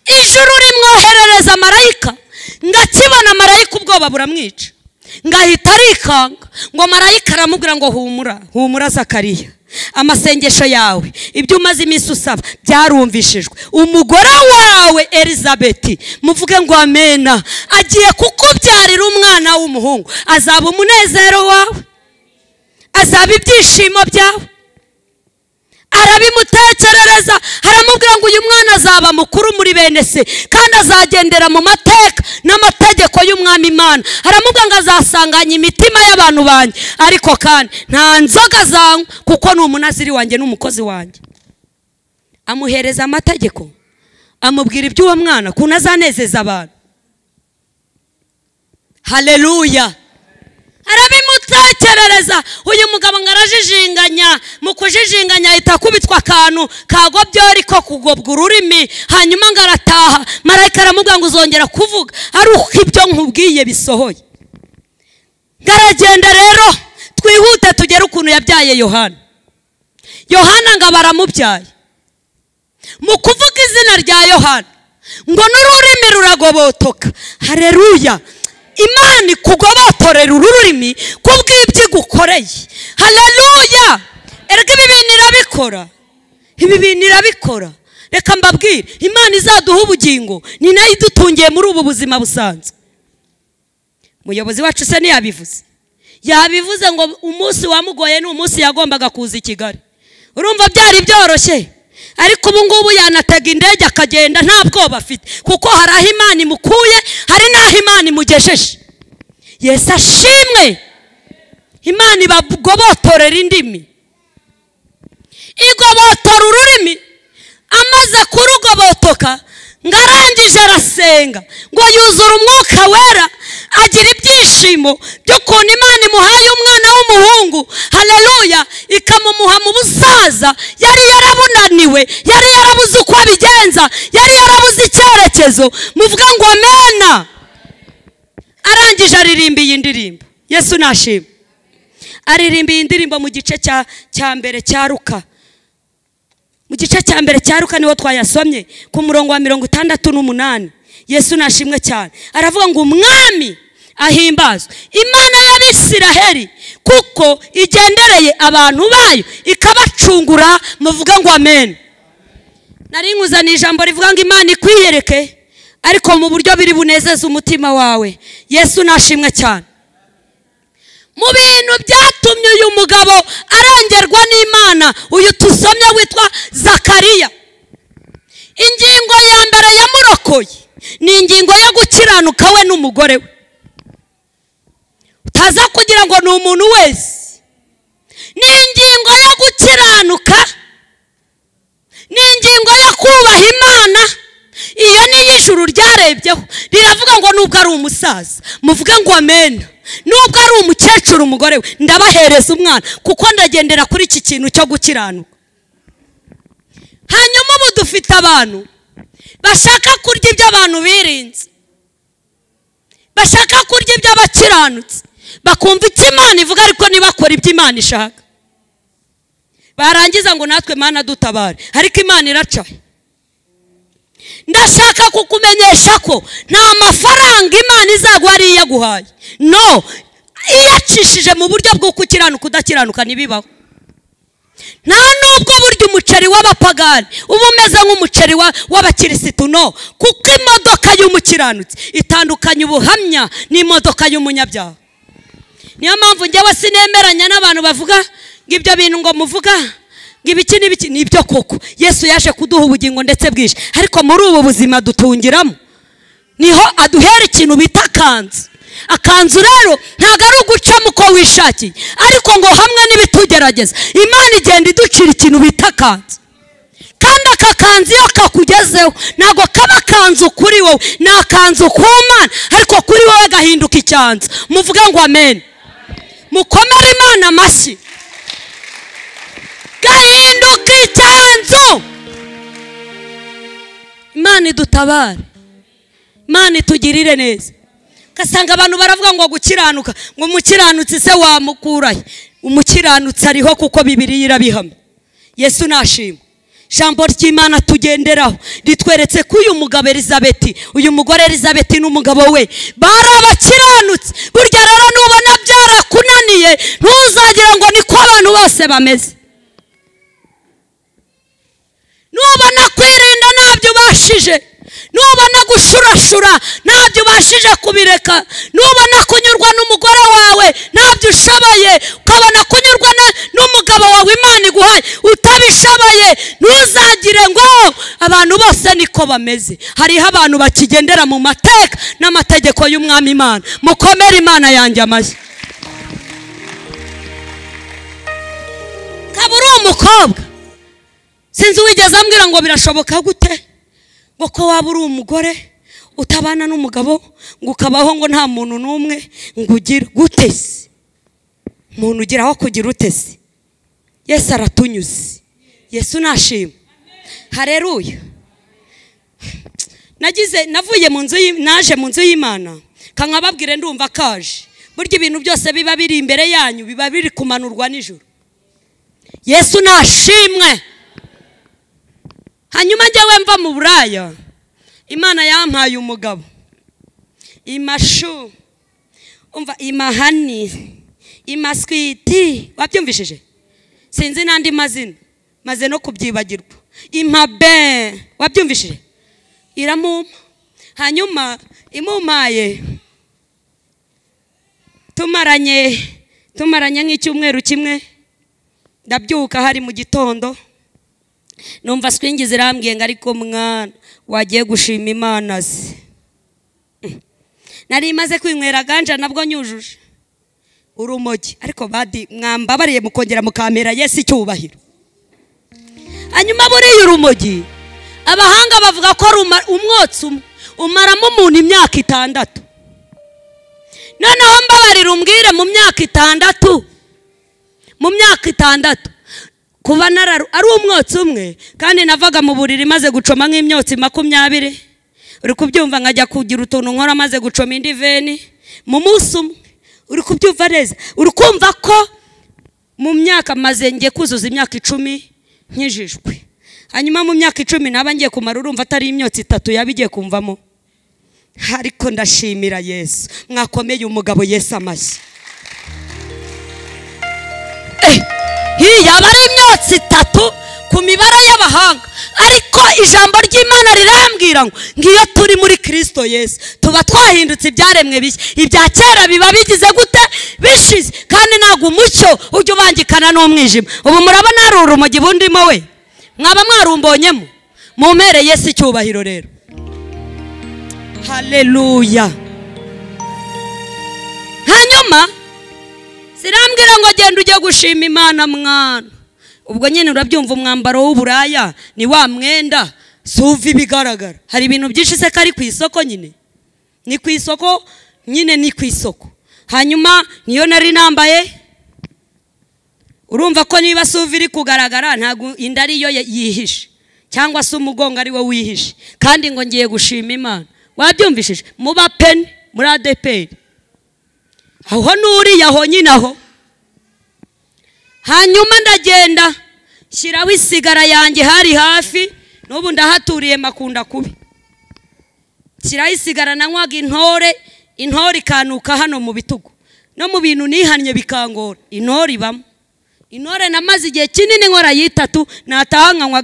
Ijuru rimwoherereza marayika, ngakibona marayika ubwoba buramwica. Ngahita arikanga, ngo marayika aramubwira ngo humura, humura Zakariya, amasengesho yawe, ibyo umaze iminsi usaba byarumvishijwe. Umugore wawe Elizabeti, muvuge ngo amena, agiye kukubyarira umwana w'umuhungu. Azaba umunezero wawe, azaba ibyishimo byawe. Arabimutekerereza, aramubwira ngo uyu mwana azaba mukuru muri bene se, kandi azagendera mu mateka n'amategeko y'umwami Imana. Aramubwira ngo azasanganya imitima y'abantu banjye, ariko kandi nta nzoga zanywa, kuko ni umunaziri wanjye n'umukozi wanjye. Amuhereza amategeko, amubwira iby'uwo mwana kuntu azanezeza abantu. Haleluya. Arabimutekerereza. Uyu mugabo ngarajijinganya, mu kujijinganya ahita kubitwa akantu kagobyori ko kugobwa ururimi, hanyuma ngarataha. Marayika aramubwira ngo uzongera kuvuga ari uko ibyo nkubwiye bisohoye. Ngaragenda rero, twihute tugere ukuntu yabyaye Yohana. Yohana ngo baramubyaye. Mu kuvuga izina rya Yohana, ngo n'ururimi ruragobotoka. Haleluya. Imana ikugobotorera ururimi kubw'ibyo igukoreye. Haleluya. Erega ibi bintu irabikora, ibi bintu irabikora. Reka mbabwire, Imana izaduha ubugingo, ni nayo idutungiye muri ubu buzima busanzwe. Umuyobozi wacu se ntiyabivuze? Yabivuze ngo umunsi wamugoye ni umunsi yagombaga kuza i Kigali. Urumva byari byoroshye? Ariko ubu ngubu yanatega indege akagenda nta bwoba afite, kuko hari aho Imana imukuye, hari n'aho Imana imugejeje. Yesu ashimwe. Imana ibagobotorera indimi, igobotora ururimi. Amaze kurugobotoka, ngarangije arasenga, ngo yuzura umwuka wera, agira ibyishimo by'ukuntu Imana imuhaye umwana w'umuhungu. Haleluya. Ikamumuha mu busaza, yari yarabunaniwe, yari yarabuze uko abigenza, yari yarabuze icyerekezo. Muvuga ngo amena. Arangije aririmba iyi ndirimbo. Yesu nashimwe. Aririmba iyi ndirimbo mu gice cya mbere cya Luka. Mu gice cya mbere cya Luka niho twayasomye ku murongo wa 68. Yesu nashimwe cyane. Aravuga ngo umwami ahimbazwe, Imana y'Abisiraheli, kuko igendereye abantu bayo ikabacungura. Muvuga ngo amen. Nari nkuzaniye ijambo rivuga ngo Imana ikwiyereke, ariko mu buryo biri bunezeza umutima wawe. Yesu nashimwe cyane. Mu bintu byatumye uyu mugabo arengerwa n'Imana, uyu tusomye witwa Zakariya, ingingo ya mbere yamurokoye ni ingingo yo gukiranuka we n'umugore we. Utaza kugira ngo ni umuntu wese. Ni ingingo yo gukiranuka, ni ingingo yo kubaha Imana. Iyo ni ijuru ryarebyeho, riravuga ngo nubwo ari umusaza, muvuge ngo amen. Nubwo ari umukecuru umugore we, ndabahereza umwana, kuko ndagendera kuri iki kintu cyo gukiranuka. Hanyuma ubu dufite abantu bashaka kurya ibyo abantu birinze, bashaka kurya ibyo abakiranutse, bakumva icyo Imana ivuga ariko ntibakora ibyo Imana ishaka. Barangiza ngo natwe Mana dutabare, ariko Imana iracaye. Ndashaka kukumenyesha ko nta mafaranga Imana izaguha ari iyaguhaye. No, iyacishije mu buryo bwo gukiranuka udakiranuka ntibibaho. Nta nubwo burya umuceri w'abapagani uba umeze nk'umuceri w'abakirisitu, no, kuko imodoka y'umukiranutsi itandukanye ubuhamya n'imodoka y'umunyabyaha. Niyo mpamvu njyewe sinemeranya n'abantu bavuga ngo ibyo bintu ngo muvuga ngo ibiki n'ibiki. Nibyo koko Yesu yaje kuduha ubugingo ndetse bwije, ariko muri ubu buzima dutungiramo niho aduhera ikintu bita akanzu. Akanzu rero ntago ari ugucamo uko wishakiye, ariko ngo hamwe n'ibitugerageza Imana igenda iducira ikintu bita akanzu. Kandi aka kanzu iyo kakugezeho ntago kaba akanzu kuri wowe, ni akanzu ku Mana, ariko kuri wowe gahinduka icyanzu. Muvuge ngo amen. Mukomere Imana amashyi. Gahinduka icyanzu. Imana idutabare, Imana itugirire neza. Kasanga abantu baravuga ngo gukiranuka, ngo umukiranutsi se wamukurahe? Umukiranutsi ariho kuko Bibiliya irabihamya. Yesu nashimwe. Jambo ry'Imana tugenderaho ritweretse ko uyu mugabo Elizabeth, uyu mugore Elizabeth n'umugabo we bari abakiranutsi. Burya rero nubona byarakunaniye ntuzagira ngo niko abantu bose bameze. Nubona kwirinda ntabyo ubashije, nubona gushurashura ntabyo ubashije kubireka, nubona kunyurwa n'umugore wawe ntabyo ushoboye, ukabona kunyurwa n'umugabo wawe Imana iguhaye utabishoboye, ntuzagire ngo abantu bose niko bameze. Hariho abantu bakigendera mu mateka n'amategeko y'Umwami Imana. Mukomere Imana yanjye amashyi. Kaburi umukobwa sinzi wigeze ambwira ngo birashoboka gute ngo ko waba uri umugore utabana n'umugabo ngo ukabaho ngo nta muntu n'umwe ngo ugire gutese. Umuntu ugira aho kugira utese. Yesu aratunyuze. Yesu nashimwe. Haleluya. Navuye mu nzu, naje mu nzu y'Imana, kankababwire ndumva kaje. Burya ibintu byose biba biri imbere yanyu biba biri kumanurwa nijoro. Yesu nashimwe. Hanyuma njyewe mva mu buraya, Imana yampaye umugabo. Imashu, umva, imahani, imaswiti, wabyumvishije? Sinzi nandi mazina, maze no kubyibagirwa. Imabe, wabyumvishije? Iramuma. Hanyuma imumaye tumaranye nk'icyumweru kimwe, ndabyuka hari mu gitondo numva swingi zirambwiye ngo ariko mwana wagiye gushima Imana se. Nari maze kwinywera ganja nabwo nyujuje urumogi, ariko badi mwambabariye mukongera mukamera Yesu icyubahiro. Hanyuma buriya urumogi abahanga bavuga ko umwotsi umaramo umuntu imyaka 6. Noneho mbabarira umbwire mu myaka 6, mu myaka 6 kuba ari umwotsi umwe, kandi navaga mu buriri maze gucoma nk'imyotsi 20. Uri kubyumva nkajya kugira utuntu nkora maze gucoma indi veni mu munsi umwe. Uri kubyumva neza? Uri kumva ko mu myaka maze ngiye kuzuza imyaka 10 nkijijwe. Hanyuma mu myaka 10 naba ngiye kumara, urumva atari imyotsi 3 yabigiye kumvamo. Ariko ndashimira Yesu. Mwakomeye umugabo Yesu amashyi. Yaba ari imyotsi 3 ku mibara y'abahanga, ariko ijambo ry'Imana rirambwira ngo ngiyo turi muri Kristo Yesu tuba twahindutse ibyaremwe bishya. Ibya kera biba bigize gute? Bishize. Kandi ntago umucyo ujye ubangikana n'umwijima. Ubu murabona ari urumogi bundimo we, mwaba mwarumbonyemo. Mumpere Yesu icyubahiro rero. Haleluya. Hanyuma sirambwira ngo genda ujye gushima Imana mwana. Ubwo nyine urabyumva, umwambaro w'uburaya ni wa mwenda suvi bigaragara. Hari ibintu byinshi se kari ku isoko nyine. Ni ku isoko nyine, ni ku isoko. Hanyuma niyo nari nambaye. Urumva ko niba suvi iri kugaragara ntago inda ari yo yihishe, cyangwa se umugongo ari wo wihishe. Kandi ngo ngiye gushima Imana. Wabyumvishije? Muba pen muri ADPR. aho nuriya aho nyine aho. Hanyuma ndagenda shyiraho isigara yanjye hari hafi, n'ubu ndahaturiye makunda kubi. Shyiraho isigara nanywaga intore ikanuka hano mu bitugu, no mu bintu nihannye bikangora. Intore ibamo, intore namaze igihe kinini nkora yitatu, nataha nkanywa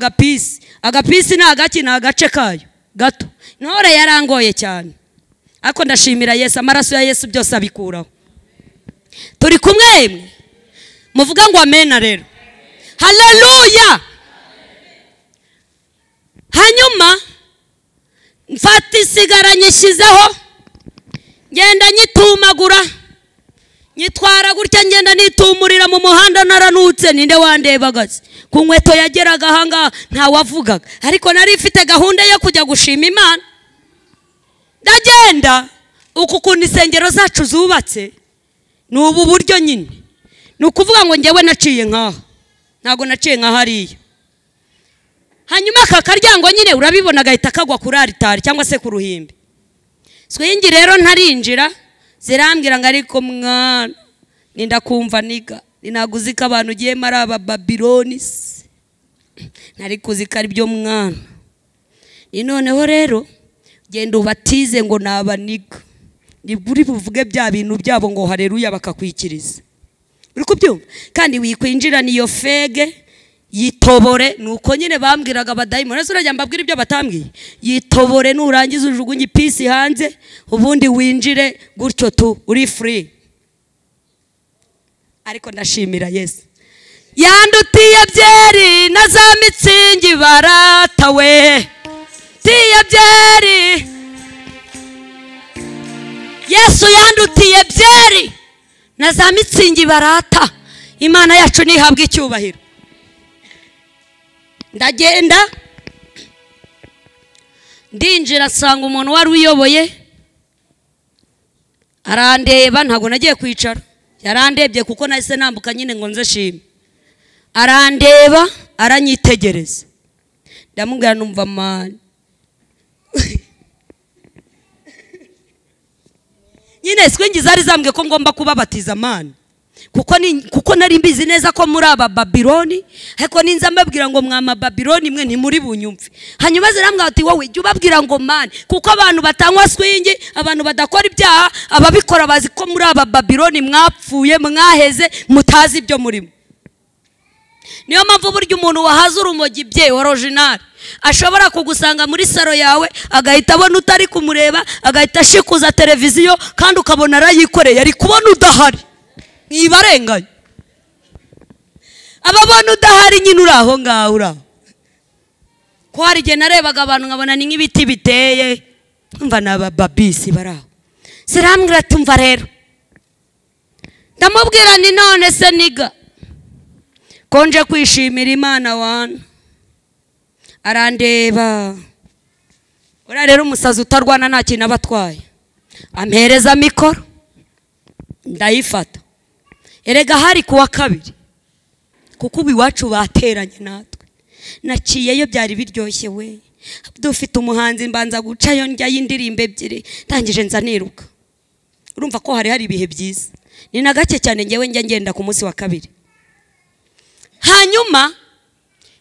agapisi ni agaki ni agace kayo gato. Intore yarangoye cyane, ariko ndashimira Yesu, amaraso ya Yesu byose abikuraho. Turi kumwe muvuga ngo amena rero. Haleluya. Hanyuma mfata isigara nyishyizeho, ngenda nyitumagura, nyitwara gutya, ngenda nitumurira mu muhanda naranutse. Ninde wandebagaze ku nkweto yageraga ahanga nta wavugaga, ariko nari ifite gahunda yo kujya gushima Imana. Ndagenda uku kuntu insengero zacu zubatse ni ubu buryo nyine, ni ukuvuga ngo ngewe naciye nkaha, ntago naciye nka hariya. Hanyuma aka karyango nyine urabibona gahita kagwa kuri aritari cyangwa se ku ruhimbi. Swingi rero ntarinjira, zirambwira ngo ariko mwana ninda kumva niga, ninaguzi ko abantu ugiye mari aba Babiloni, nari kuzika ari byo mwana. Ni noneho rero genda ubatize ngo nabaniga, niburi buvuge bya bintu byabo ngo haleluya bakakwikiriza. Uri kubyumva? Kandi wikwinjira niyo fege yitobore, nuko nyine bambwiraga abadayimoni. Ese urajya mbabwira ibyo batambwiye? Yitobore nurangiza ujugunye ipisi hanze, ubundi winjire gutyo tu uri free. Ariko ndashimira Yesu, yandutiye byeri na za mitsingi baratawe. Tiye byeri, Yesu yandutiye byeri na za mitsingi barata. Imana yacu nihabwa icyubahiro. Ndagenda ndinjira, sanga umuntu wari uyoboye arandeba, ntago nagiye kwicara, yarandebye kuko nahise nambuka nyine ngo nze shime. Arandeba aranyitegereza, ndamubwira numva mani nyine swingi zari zambwe ko ngomba kubabatiza mani, kuko nari mbizi neza ko muri aba Babiloni, ariko ninza mbabwira ngo mwama Babiloni mwe ntimuri bunyumve. Hanyuma zirambwira ati wowe jya ubabwira ngo mani, kuko abantu batanywa swingi, abantu badakora ibyaha, ababikora bazi ko muri aba Babiloni mwapfuye, mwaheze, mutazi ibyo murimo. Niyo mpamvu burya umuntu wahaza urumogi bye original ashobora kugusanga muri saro yawe, agahita abona utari kumureba, agahita ashikuza televiziyo, kandi ukabona arayikoreye, ari kubona udahari. Nibarenganye ababona udahari nyine uraho ngaho uraho. Ko hari igihe narebaga abantu nkabona ni nk'ibiti biteye, mva n'aba babisi baraho. Zirambwira ati mva rero, ndamubwira ni none se niga konje kwishimira Imana wana. Arandeba, ura rero umusazi utarwana nta kintu abatwaye. Ampereza mikoro ndayifata. Erega hari kuwa kabiri, kuko ubiwacu bateranye natwe. Naciyeyo byari biryoshye we, dufite umuhanzi mbanza gucayo njya y'indirimbo ebyiri, tangije nza niruka. Urumva ko hari ibihe byiza. Ni na gake cyane ngewe njya ngenda ku munsi wa kabiri. Hanyuma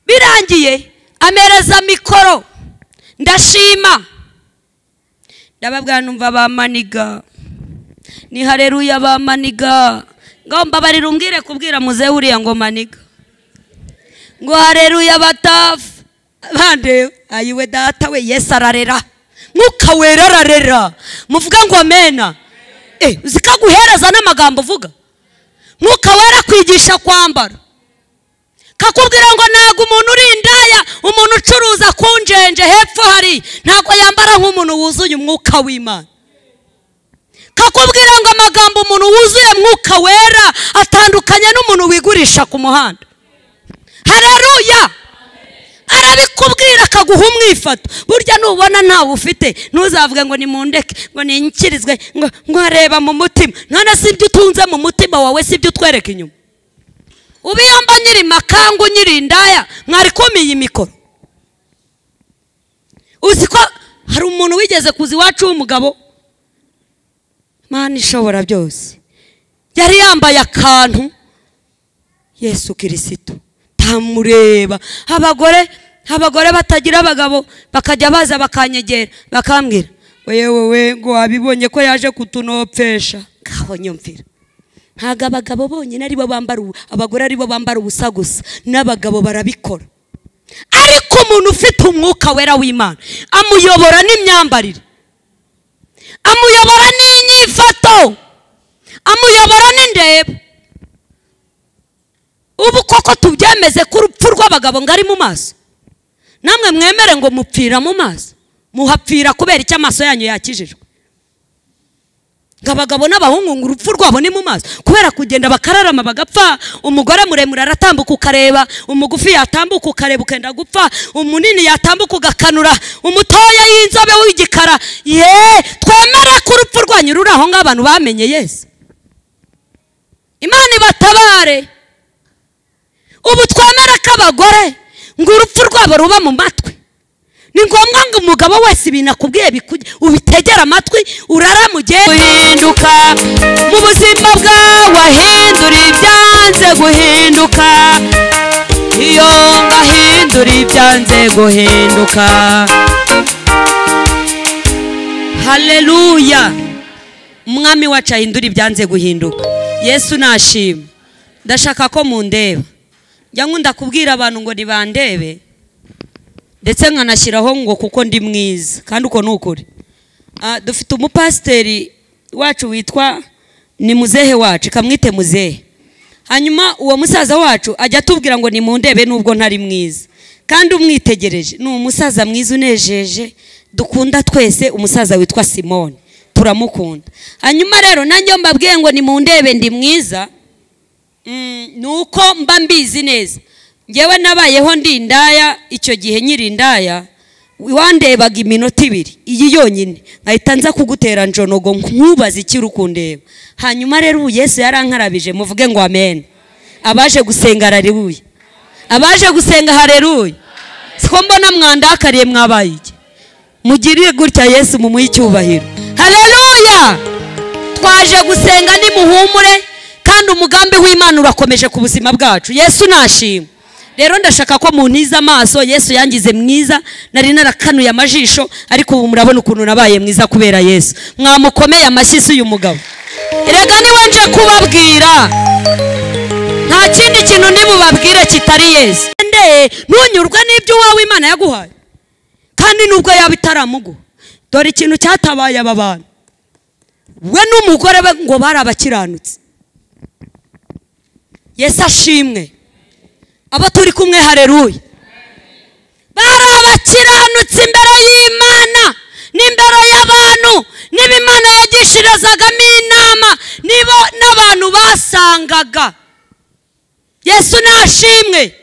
birangiye amereza mikoro, ndashima, ndababwira numva bamaniga, ni haleluya bamaniga. Ngo mbabarira umbwire kubwira muze uriya ngo maniga, ngo haleluya batafu bande. Ayiwe data we, Yesu ararera, Mwuka wera ararera. Muvuga ngo amena. Zikaguhereza n'amagambo uvuga. Mwuka wera kwigisha kwambara, kakubwira ngo nago umuntu uri indaya, umuntu ucuruza kunjenje hepfo hari, ntago yambara nk'umuntu wuzuye umwuka w'Imana. Kakubwira ngo amagambo umuntu wuzuye mwuka wera atandukanye n'umuntu wigurisha ku muhanda. Haleluya. Arabikubwira akaguha umwifato. Burya nubona ntawe ufite ntuzavuge ngo ni mundeke, ngo ninkirizwe, ngo areba mu mutima. None si ibyo utunze mu mutima wawe, si ibyo utwereka inyuma. Ubiyamba nyiri makangu nyiri indaya, mwari komiye imikoro. Uziko hari umuntu wigeze kuzi wacu w'umugabo, Mana ishobora byose, yari yambaye akantu. Yesu Kristo tamureba. Abagore batagira abagabo bakajya baza bakanyegera bakambwira, wewe ngo abibonye ko yaje kutunopfesha. Kaho nyumvira, ntaga abagabo bonyine ari bo bambara, abagore ari bo bambara ubusa gusa, n'abagabo barabikora. Ariko umuntu ufite umwuka wera w'Imana amuyobora n'imyambarire, amuyobora n'inyifato, amuyobora n'indeba. Ubu koko tubyemeze ko urupfu rw'abagabo ngari mu maso, namwe mwemere ngo mupfira mu maso, muhapfira kubera icyo amaso yanyu yakijijwe. Ngabagabo n'abahungu ngo urupfu rwabo ni mu maso kubera kugenda bakararama bagapfa. Umugore muremure aratambuka ukareba, umugufi yatambuka ukareba ukenda gupfa, umunini yatambuka ugakanura, umutoya y'inzobe w'igikara. Twemere ko urupfu rwanyu ruri aho ng'abantu bamenye Yesu. Imana ibatabare. Ubu twemere ko abagore ngo urupfu rwabo ruba mu matwi. Ni ngombwa ngo umugabo wese binakubwiye ubitegera amatwi uraramugiye guhinduka mu buzima bwawe, ahindura ibyanze guhinduka. Iyo ngahindura ibyanze guhinduka. Haleluya. Umwami wacu ahindura ibyanze guhinduka. Yesu nashima. Ndashaka ko mundeba. Njya nkunda kubwira abantu ngo nibandebe, ndetse nkanashyiraho ngo kuko ndi mwiza, kandi uko nukuri. Dufite umupasiteri wacu witwa ni muzehe wacu, kamwite muzehe. Hanyuma uwo musaza wacu ajya atubwira ngo nimundebe nubwo ntari mwiza, kandi umwitegereje ni umusaza mwiza unejeje, dukunda twese. Umusaza witwa Simone turamukunda. Hanyuma rero nanjye mbabwiye ngo nimundebe ndi mwiza, nuko mba mbizi neza. Ngewe nabayeho ndi indaya, icyo gihe nyiri indaya wandebaga iminota 2 iyi yonyine nkahita nza kugutera njonogo nkubaza ikiri ukundeba. Hanyuma rero ubu Yesu yarankarabije, muvuge ngo amen. Abaje gusenga haleluya, abaje gusenga haleluya. Siko mbona mwandakariye mwabaye iki? Mugiriye gutya Yesu mumuhe icyubahiro. Haleluya. Twaje gusenga ni muhumure, kandi umugambi w'Imana urakomeje ku buzima bwacu. Yesu nashimwe. Rero ndashaka ko muniza amaso. Yesu yangize mwiza, nari narakanuye amajisho, ariko ubu murabona ukuntu nabaye mwiza kubera Yesu. Mwamukomeye amashyi uyu mugabo. Erega niwe nje kubabwira, nta kindi kintu nimubabwire kitari Yesu. Ntunyurwe n'ibyo wawe Imana yaguhaye, kandi nubwo yaba itaramuguha. Dore ikintu cyatabaye aba bantu, we n'umugore we ngo bari abakiranutse. Yesu ashimwe. Abo turi kumwe haleluya. Bari abakiranutse imbere y'Imana n'imbere y'abantu, niba Imana yagishirizagamo inama, nibo n'abantu basangaga. Yesu nashimwe.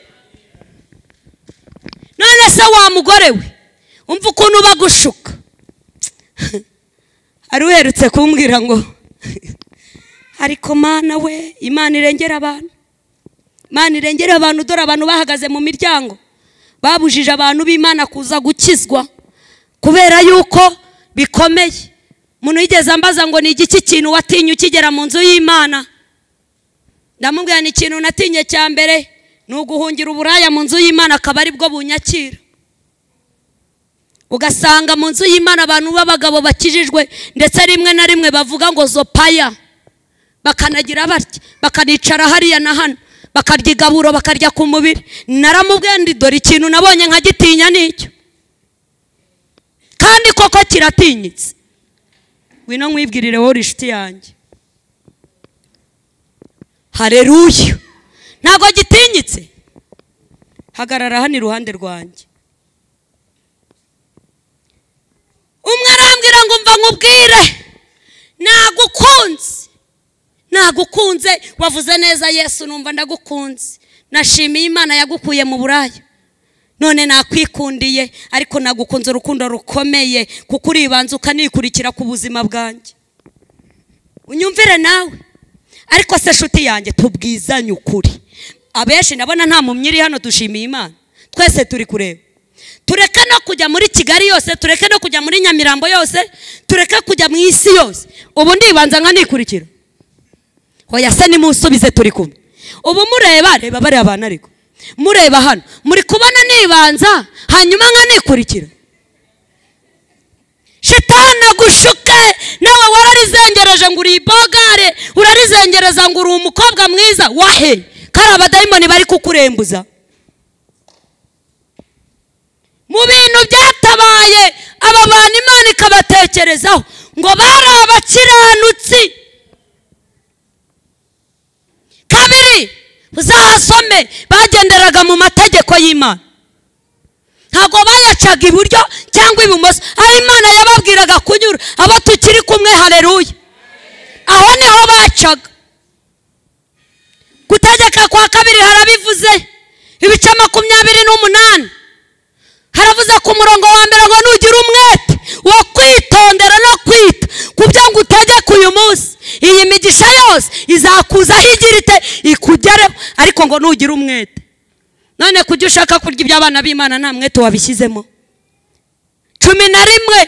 None se wa mugore we, umva ukuntu bagushuka. Ari uherutse kumbwira ngo ariko Mana we, Imana irengera abantu, Imana irengera abantu. Dore abantu bahagaze mu miryango babujije abantu b'Imana kuza gukizwa kubera yuko bikomeye. Umuntu yigeze ambaza ngo ni igiki kintu watinye ukigera mu nzu y'Imana? Ndamubwira ni ikintu natinye cya mbere ni uguhungira uburaya mu nzu y'Imana, akaba ari bwo bunyakira. Ugasanga mu nzu y'Imana abantu b'abagabo bakijijwe, ndetse rimwe na rimwe bavuga ngo zopaya, bakanagira batya, bakanicara hariya na hano, bakarya igaburo, bakarya ku mubiri. Naramubwiye ndi dore ikintu nabonye nkagitinya nicyo, kandi koko kiratinyitse. Wino nkwibwirire wowe inshuti yanjye. Haleluya. Ntago gitinyitse. Hagarara hano iruhande rwanjye. Umwe arambwira ngo mva nkubwire, nagukunze, wavuze neza Yesu, numva ndagukunze. Nashimiye Imana yagukuye mu buraya, none nakwikundiye, ariko nagukunze urukundo rukomeye, kuko uribanza ukanikurikira ku buzima bwanjye. Unyumvire nawe. Ariko se nshuti yanjye tubwizanye ukuri. Abenshi ndabona nta mumyiri hano, dushimiye Imana. Twese turi kureba. Tureke no kujya muri Kigali yose, tureke no kujya muri Nyamirambo yose, tureke kujya mu isi yose. Ubu ndibanza nkanikurikira. hoya se nimusubize turi kumwe. Ubu mureba reba bari abana ariko mureba hano muri kubona nibanza hanyuma nkanikurikira. Shitani agushuke nawe wararizengereje ngo uri ibogare, urarizengereza ngo uri umukobwa mwiza wahe kari abadayimoni bari kukurembuza. Mu bintu byatabaye aba bantu Imana ikabatekerezaho ngo bari abakiranutsi. Kabiri uzahasome bagenderaga mu mategeko y'Imana, ntago bayacaga iburyo cyangwa ibumoso, aho Imana yababwiraga kunyura. Abo tukiri kumwe haleluya, aho niho bacaga. Gutegeka kwa kabiri harabivuze ibice 28 haravuze ku murongo wa mbere ngo nugira umwete wo kwitondera no kwita kubyo ngo utegeke uyu munsi, iyi migisha yose izakuzaho igira ite ikugereho, ariko ngo nugira umwete. None kujya ushaka kurya iby'abana b'Imana nta mwete wabishyizemo. 11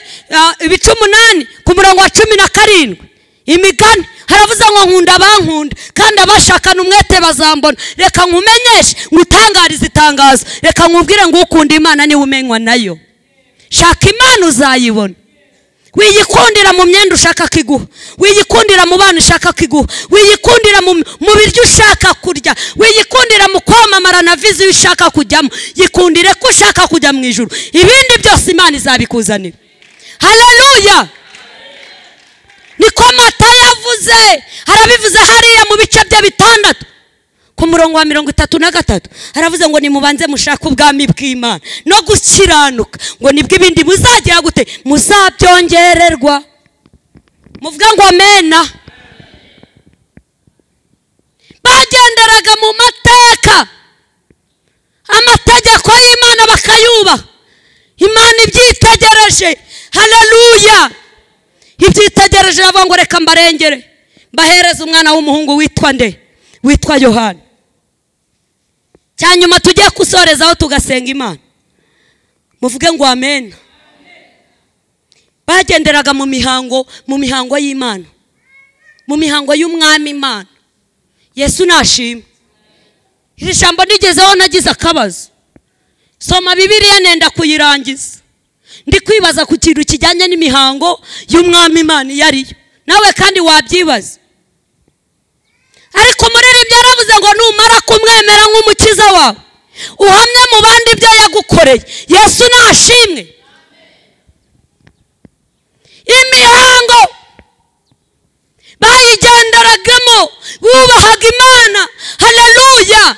ibice 8 ku murongo wa 17 Imigani haravuze ngo nkunda bankunda kandi abashakana umwete bazambona. Reka nkumenyeshe ngutangarize itangazo, reka nkubwire ngo ukunda Imana ni umenywa nayo. Shaka Imana uzayibona. Wiyikundira mu myenda ushaka kiguha, wiyikundira mu bana ushaka kiguha, wiyikundira mu biryo ushaka kurya, wiyikundira mu kwamamara na vizi ushaka kujyamo. Yikundire ko ushaka kujya mu ijuru, ibindi byose Imana izabikuzanira. Haleluya. Niko Mata yavuze, harabivuze hariya mu bice bya 6 ku murongo wa 33 haravuze ngo nimubanze mushaka ubwami bw'Imana no gukiranuka, ngo nibwo ibindi muzagira gute muzabyongererwa. Muvuga ngo amena. Bagenderaga mu mateka, amategeko y'Imana bakayubaha. Imana ibyitegereje. Haleluya. Ibyitegereje bavuga ngo reka mbarengere mbahereza umwana w'umuhungu witwa nde? Witwa Yohana. Cyanyuma tujye kusorezaho tugasenga Imana. Muvuge ngo amen. Bagenderaga mu mihango y'Imana, mu mihango y'umwami Imana. Yesu nashimwe. Iri jambo nigezeho nagize akabazo. Soma Bibiliya nenda kuyirangiza, ndi kwibaza ku kintu kijyanye n'imihango y'umwami Imana yariyo. Nawe kandi wabyibaza. Ariko muririmbyi yaravuze ngo numara kumwemera nk'umukiza wawe uhamye mu bandi ibyo yagukoreye. Yesu nashimwe. Imihango bayigenderagamo bubahaga Imana. Haleluya.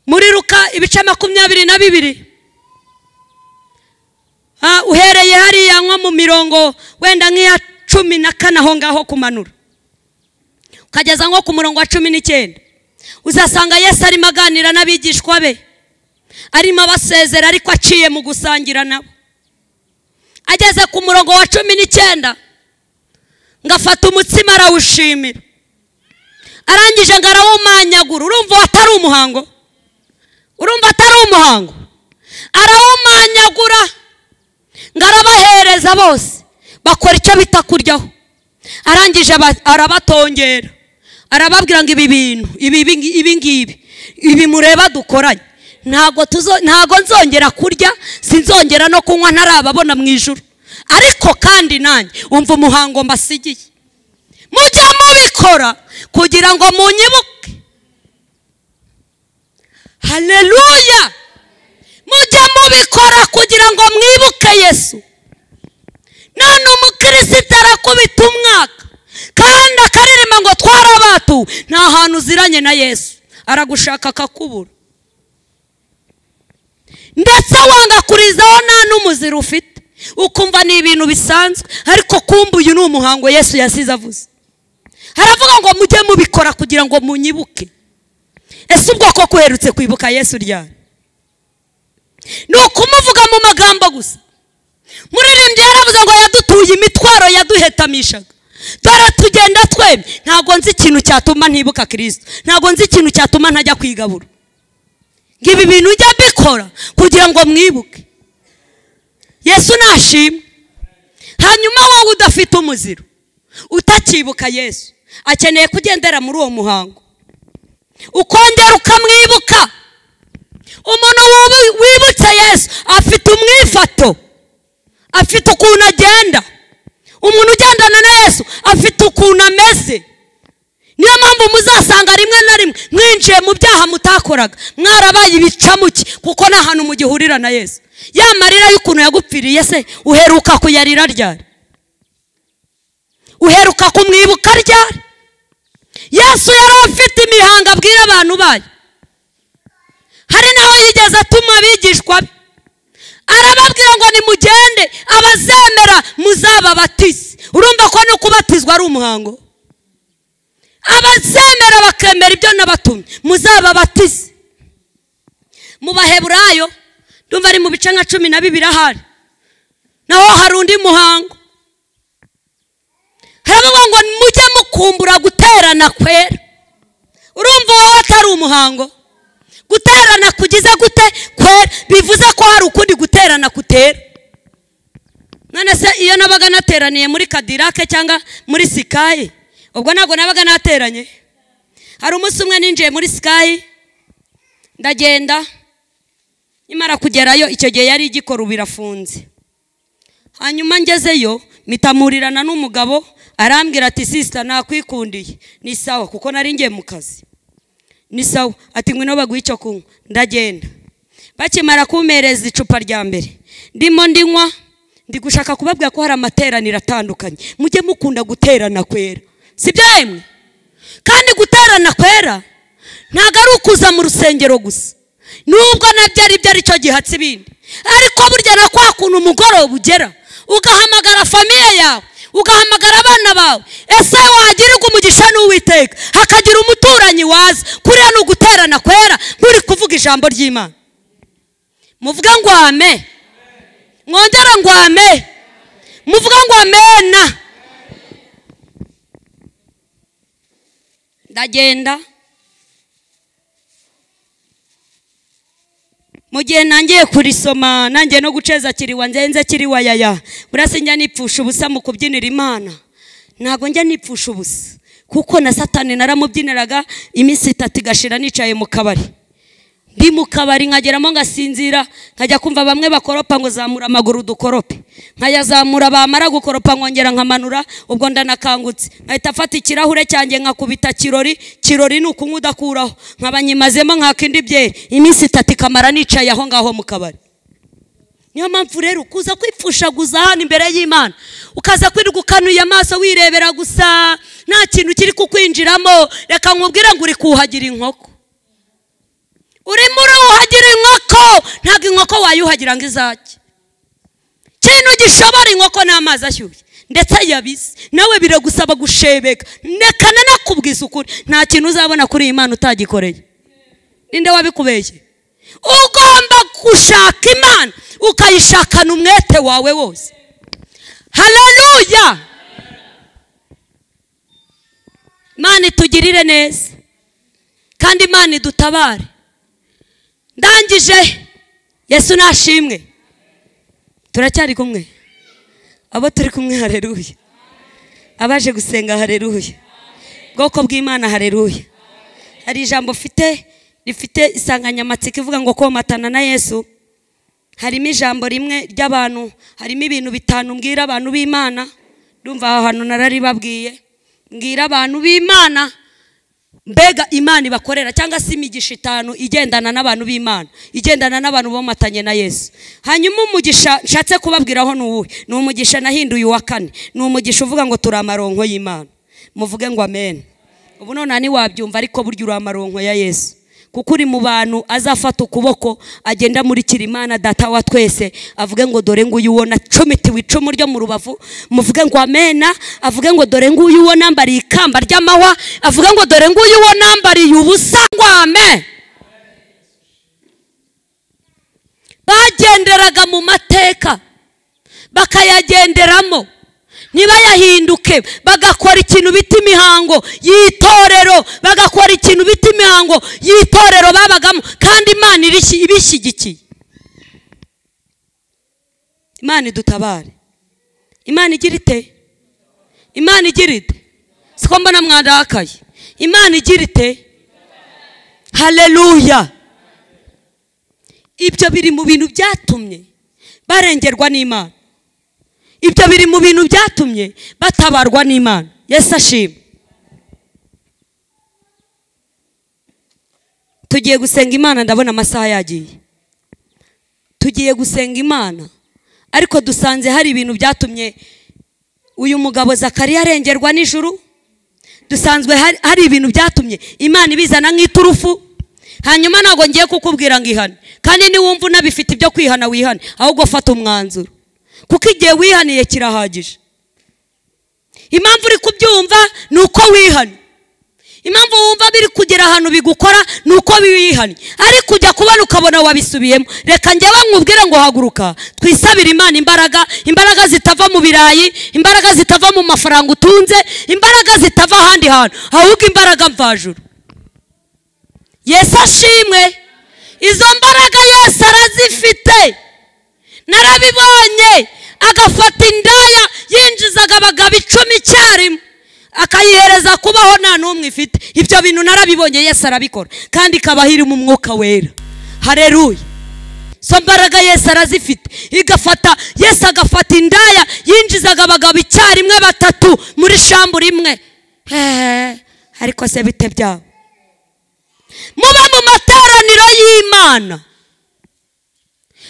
Muri Luka ibice 22 uhereye hariya nko mu mirongo wenda nk'iya 14 aho ngaho kumanura ukageza nko ku murongo wa 19 uzasanga Yesu arimo aganira n'abigishwa be, arimo abasezera ariko aciye mu gusangira nabo. Ageze ku murongo wa 19 ngafata umutsima arawushimira, arangije ngo arawumanyagura. Urumva atari umuhango? Urumva atari umuhango? Arawumanyagura ngo arabahereza bose bakora icyo bita kuryaho. Arangije arabatongera, arababwira ngo ibi ngibi ibi mureba dukoranye ntago nzongera kurya, sinzongera no kunywa ntarababona mu ijuru. Ariko kandi nanjye umva umuhango mbasigiye, mujya mubikora kugira ngo munyibuke. Haleluya. Mujya mubikora kugira ngo mwibuke Yesu. None umukristo arakubita umwaka kandi akaririmba ngo twarabatu, nta hantu uziranye na Yesu, aragushaka akakubura. Ndetse wanga kurizaho nta n'umuziro ufite, ukumva ni ibintu bisanzwe, ariko kumva uyu ni umuhango Yesu yasize avuze. Haravuga ngo mujye mubikora kugira ngo munyibuke. Ese ubwo ko kuherutse kwibuka Yesu ryari? Ni ukumuvuga mu magambo gusa. Muririmbyi yaravuze ngo yadutuye imitwaro yaduhetamishaga, dore tugenda twemye. Ntago nzi ikintu cyatuma ntibuka Kristo, ntago nzi ikintu cyatuma ntajya kwigabura. Ngibi bintu ujya bikora kugira ngo mwibuke Yesu nashimwe. Hanyuma wowe udafite umuziro utakibuka Yesu akeneye kugendera muri uwo muhango, ukongera ukamwibuka. Umuntu wibutse Yesu afite umwifato, afite ukuntu agenda. Umuntu ugendana na Yesu afite ukuntu ameze. Niyo mpamvu muzasanga rimwe na rimwe mwinjiye mu byaha mutakoraga, mwarabaye ibicamuki, kuko nta hantu mugihurira na Yesu. Ya marira y'ukuntu yagupfiriye se uheruka kuyarira ryari? Uheruka kumwibuka ryari? Yesu yari afite imihango abwira abantu bayo. Hari naho yigeze atuma abigishwa be, arababwira ngo nimugende, abazemera muzababatize. Urumva ko no kubatizwa ari umuhango? Abazemera bakemera ibyo nabatumye muzababatize. Mu Baheburayo ndumva ari mu bice nka 12 ahari, naho hari undi muhango. Haravuga ngo mujye mukumbura guterana kwera. Urumva wowe atari umuhango? Guterana kugize gute kwera? Bivuze ko hari ukundi guterana kutera. None se iyo nabaga nateraniye muri Kadirake cyangwa muri Sikayi, ubwo ntabwo nabaga nateranye. Hari umunsi umwe ninjiye muri Sikayi, ndagenda, nimara kugerayo icyo gihe yari igikoro birafunze. Hanyuma ngezeyo mitamurirana n'umugabo, arambwira ati sister nakwikundiye. Ni sawa kuko nari ngiye mu kazi. Ni sawa, ati ngwino baguha icyo kunywa. Ndagenda, bakimara kumereza icupa rya mbere, ndimo ndinywa, ndi gushaka kubabwira ko hari amateraniro atandukanye. Mujye mukunda guterana kwera, sibyo yemwe? Kandi guterana kwera ntago ari ukuza mu rusengero gusa, nubwo nabyo ari byo aricyo gihatse ibindi. Ariko burya na kwa kuntu umugoroba ugera ugahamagara famiye yawe, ugahamagara abana bawe, ese wagirirwa umugisha n'Uwiteka hakagira umuturanyi waza, kuriya ni uguterana kwera nk'uri kuvuga ijambo ry'Imana. Muvuga ngo ame, mwongera ngo ame, muvuga ngo amena. Ndagenda, mu gihe nangiye kurisoma nangiye no guceza kiriwa nzenze kiriwa yaya, burase njya nipfusha ubusa mu kubyinira Imana. Ntago njya nipfusha ubusa, kuko na Satani naramubyiniraga iminsi 3 igashira nicaye mu kabari. Ndi mu kabari nkageramo ngasinzira, nkajya kumva bamwe bakoropa ngo zamura amaguru dukorope, nkayazamura bamara gukoropa nkongera nkamanura, ubwo ndanakangutse nkahita afata ikirahure cyanjye nkakubita kirori ni ukunywa udakuraho, nkabanyimazemo nkakindi byeri, iminsi 3 ikamara nicaye aho ngaho mu kabari. Niyo mpamvu rero kuza kwipfushaguza hano imbere y'Imana, ukaza kwirugukanuye amaso wirebera gusa, nta kintu kiri kukwinjiramo. Reka nkubwire ngo uri kuhagira inkoko, urimo uhagira inkoko, ntabwo inkoko wayuhagira ngo izaki. Kintu gishobora inkoko n'amazi ashyushye ndetse yabize, nawe biragusaba gushebeka. Nekana nakubwiza ukuri, nta kintu uzabona kuri Imana utagikoreye. Ninde wabikubeshye? Ugomba gushaka Imana ukayishakana umwete wawe wose. Haleluya! Imana itugirire neza kandi Imana idutabare. Ndangije, Yesu nashimwe. Turacyari kumwe? Abo turi kumwe haleluya. Abaje gusenga haleluya. Bwoko bw'Imana haleluya. Hari ijambo rifite isanganyamatsiko ivuga ngo komatana na Yesu. Harimo ijambo rimwe ry'abantu, harimo ibintu 5 mbwira abantu b'Imana. Ndumva ahantu nararibabwiye, mbwira abantu b'Imana mbega Imana ibakorera, cyangwa se imigisha 5 igendana n'abantu b'Imana, igendana n'abantu bomatanye na Yesu. Hanyuma umugisha nshatse kubabwiraho n'uwuhe? Ni umugisha nahinduye wa 4. Ni umugisha uvuga ngo turi amaronko y'Imana. Muvuge ngo amen. Ubu none ni wabyumva, ariko burya uri amaronko ya Yesu, kuko uri mu bantu azafata ukuboko agenda muri Kirimana data wa twese, avuge ngo dore nguyu ubona comitiwe icumu ryo mu rubavu. Muvuge ngo amena. Avuge ngo dore nguyu ubona mbari ikamba ry'amahwa. Avuge ngo dore nguyu ubona mbari ubusa. Ngo amen. Bagenderaga mu mateka bakayagenderamo, ntibayahinduke, bagakora ikintu bita imihango y'itorero, bagakora ikintu bita imihango y'itorero babagamo, kandi Imana ibishyigikiye. Imana idutabare. Imana igira ite? Imana igira ite? Siko mbona mwandakaye. Imana igira ite? Haleluya. Ibyo biri mu bintu byatumye barengerwa n'Imana. Ibyo biri mu bintu byatumye batabarwa n'Imana. Yesu ashimwe. Tugiye gusenga Imana, ndabona amasaha yagiye. Tugiye gusenga Imana, ariko dusanze hari ibintu byatumye uyu mugabo Zakariya arengerwa n'ijuru. Dusanzwe hari ibintu byatumye Imana ibizana nk'iturufu. Hanyuma nago ngiye kukubwira ngo ihane, kandi ni wumva unabifite ibyo kwihana wihane, ahubwo fata umwanzuro, kuko igihe wihaniye kirahagije. Impamvu uri kubyumva nuko wihane. Impamvu wumva biri kugera ahantu bigukora nuko wihanye, ariko ujya kubona ukabona wabisubiyemo. Reka njyewe nkubwire ngo haguruka twisabire Imana imbaraga zitava mu birayi, imbaraga zitava mu mafaranga utunze, imbaraga zitava ahandi hantu, ahubwo imbaraga mvajuru. Yesu ashimwe. Izo mbaraga Yesu arazifite. Narabibonye agafata indaya yinjizaga abagabo 10 icyarimwe akayihereza kubaho nta n'umwe ifite. Ibyo bintu narabibonye Yesu arabikora, kandi kabahiri mu mwuka wera. Haleluya. So mbaraga Yesu arazifite. Igafata Yesu agafata indaya yinjizaga abagabo icyarimwe 3 muri shambura imwe. Ariko se bite byabo? Muba mu materaniro y'Imana,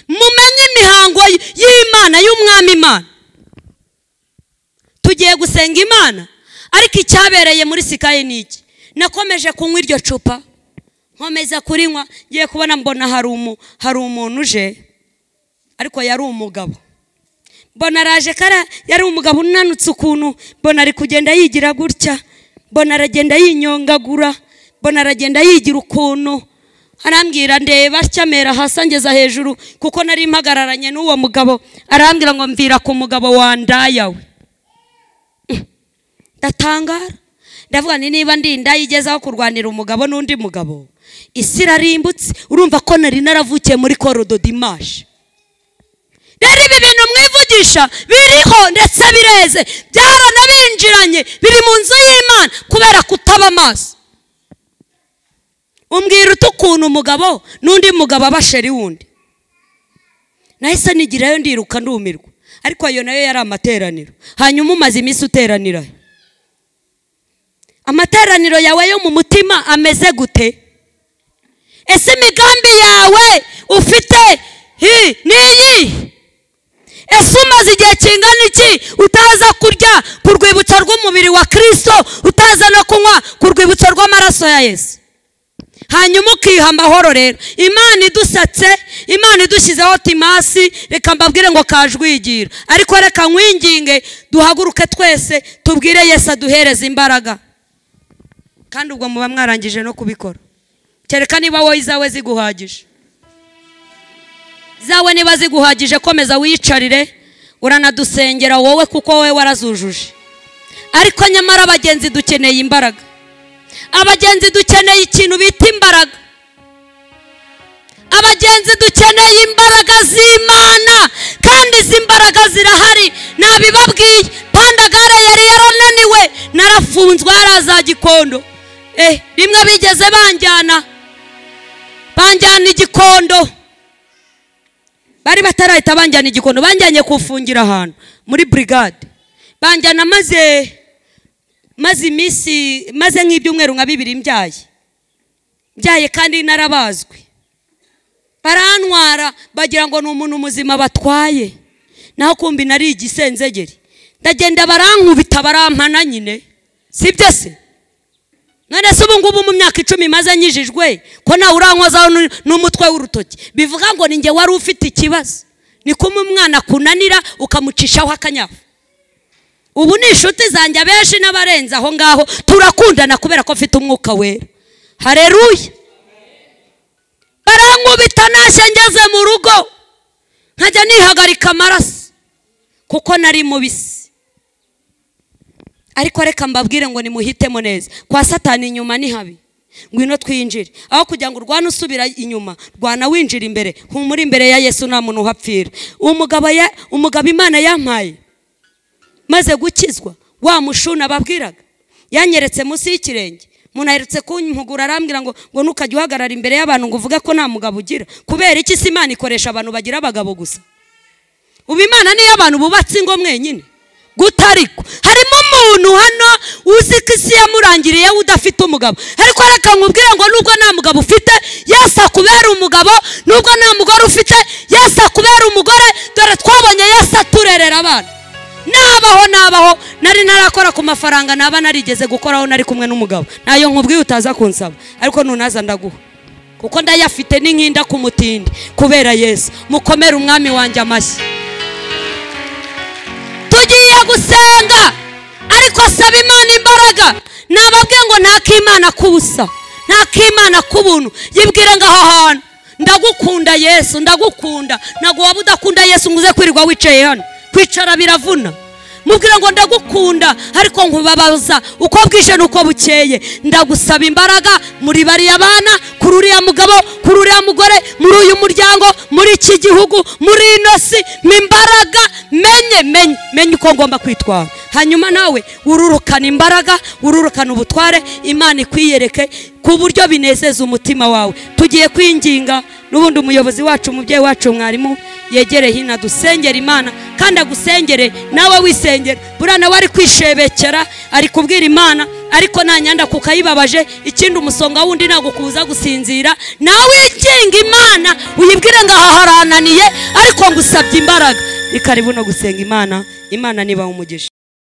mumenye imihango y'Imana y'umwami Imana. Tugiye gusenga Imana, ariko icyabereye muri Sikaye niki? Nakomeje kunywa iryo cupa, nkomeza kurinywa, ngiye kubona mbona hari umuntu uje, ariko yari umugabo. Mbona araje kara, yari umugabo unanutse ukuntu, mbona ari kugenda yigira gutya, mbona aragenda yinyongagura, mbona aragenda yigira ukuntu. Arambwira ndeba cyamera hasangeza hejuru, kuko nari mpagararanye n'uwo mugabo. Arambwira ngo mvira ku mugabo wandayawe. Ndatangara, ndavuga niba ndinda yigezaho kurwanira umugabo n'undi mugabo, isi irarimbutse. Urumva ko nari naravukiye muri Korodo Dimashe. Rero ibi bintu mwivugisha biriho ndetse bireze, byaranabinjiranye, biri mu nzu y'Imana kubera kutaba amaso. Umbwira utukuntu umugabo n'undi mugabo abasheri wundi. Nahise nigirayo ndiruka ndumirwa, ariko ayo nayo yari amateraniro. Hanyuma umaze iminsi uteranira, amateraniro yawe yo mu mutima ameze gute? Ese imigambi yawe ufite niyi? Ese umaze igihe kingana iki utaza kurya ku rwibutso rw'umubiri wa Kristo, utaza no kunywa ku rwibutso rw'amaraso ya Yesu? Hanyuma ukiha amahoro. Rero Imana idusatse, Imana idushyizeho timasi, reka mbabwire ngo kajwigira. Ariko reka nkwinginge duhaguruke twese tubwire Yesu aduhereza imbaraga, kandi ubwo muba mwarangije no kubikora. Kereka niba wowe izawe ziguhagije. Zawe niba ziguhagije, komeza wiyicarire uranadusengera wowe, kuko wowe warazujuje. Ariko nyamara abagenzi dukeneye imbaraga. Abagenzi dukeneye ikintu bita imbaraga. Abagenzi dukeneye imbaraga z'Imana, kandi izi mbaraga zirahari. Nabibabwiye, Pandagare yari yarananiwe, narafunzwe haraza Gikondo. Rimwe bigeze banjyana Igikondo. Bari batarahita banjyana Igikondo, banjyanye kufungira ahantu muri brigade. Banjyana maze imisi, maze nk'ibyumweru nka 2 mbyaye kandi narabazwe. Barantwara bagira ngo ni umuntu muzima batwaye, naho kumbi nari igisenzegeri. Ndagenda barankubita, barampana nyine, sibyo se? None se ubu ngubu mu myaka 10 maze nyijijwe, ko nawe urankozaho n'umutwe w'urutoki, bivuga ngo ninjye wari ufite ikibazo? Ni kumwe umwana kunanira ukamucishaho akanyafu. Ubu ni inshuti zanjye abenshi n'abarenze aho ngaho, turakundana kubera ko mfite umwuka wera. Haleluya. Barankubita nashye ngeze mu rugo, nkajya nihagarika amaraso kuko nari mubisi. Ariko reka mbabwire ngo nimuhitemo neza, kwa Satani inyuma ni habi. Ngwino twinjire, aho kugira ngo urwane usubira inyuma, rwana winjira imbere. Humura imbere ya Yesu nta muntu uhapfira. Umugabo Imana yampaye maze gukizwa, wa mushuna babwiraga yanyeretse munsi y'ikirenge. Umuntu aherutse kumpugura arambwira ngo nukajya uhagarara imbere y'abantu ngo uvuge ko nta mugabo ugira. Kubera iki se Imana ikoresha abantu bagira abagabo gusa? Ubu Imana niyo abantu bubatse ingo mwenyine gutariko. Harimo umuntu hano uzi ko isi yamurangiriye udafite umugabo, ariko reka nkubwire ngo nubwo nta mugabo ufite Yesu akubera umugabo, nubwo nta mugore ufite Yesu akubera umugore. Dore twabonye Yesu aturerera abana. Nabaho nari narakora ku mafaranga naba narigeze gukoraho nari kumwe n'umugabo. Nayo nkubwiye utaza kunsaba, ariko nunaza ndaguha kuko ndayafite n'inkinda ku mutindi kubera Yesu. Mukomere umwami wanjye amashyi. Tugiye gusenga ariko saba Imana imbaraga. Nababwiye ngo nta k'Imana kubusa, nta k'Imana kubuntu. Yibwire ngo aha hantu ndagukunda Yesu, ndagukunda. Nago waba udakunda Yesu nguze kwirirwa wicaye hano, kwicara biravuna. Mubwire ngo ndagukunda ariko nkubabaza uko bwije nuko bukeye. Ndagusaba imbaraga muri bari abana, kuri uriya mugabo, kuri uriya mugore, muri uyu muryango, muri iki gihugu, muri inosi. Imbaraga menye uko ngomba kwitwara. Hanyuma nawe ururukana imbaraga, ururukana ubutware. Imana ikwiyereke ku buryo binezeza umutima wawe. Tugiye kwinginga n'ubundi umuyobozi wacu, umubyeyi wacu, mwarimu yegere hina dusengera Imana kandi agusengere nawe wisengera. Burana wari kwishebekera ari kubwira Imana ariko nanyanda kukayibabaje. Ikindi umusonga wundi nago kuza gusinzira. Nawe ikinga Imana uyibwire ngo aha harananiye ariko ngusabye imbaraga. Ikaribu no gusenga Imana. Imana niba umugisha.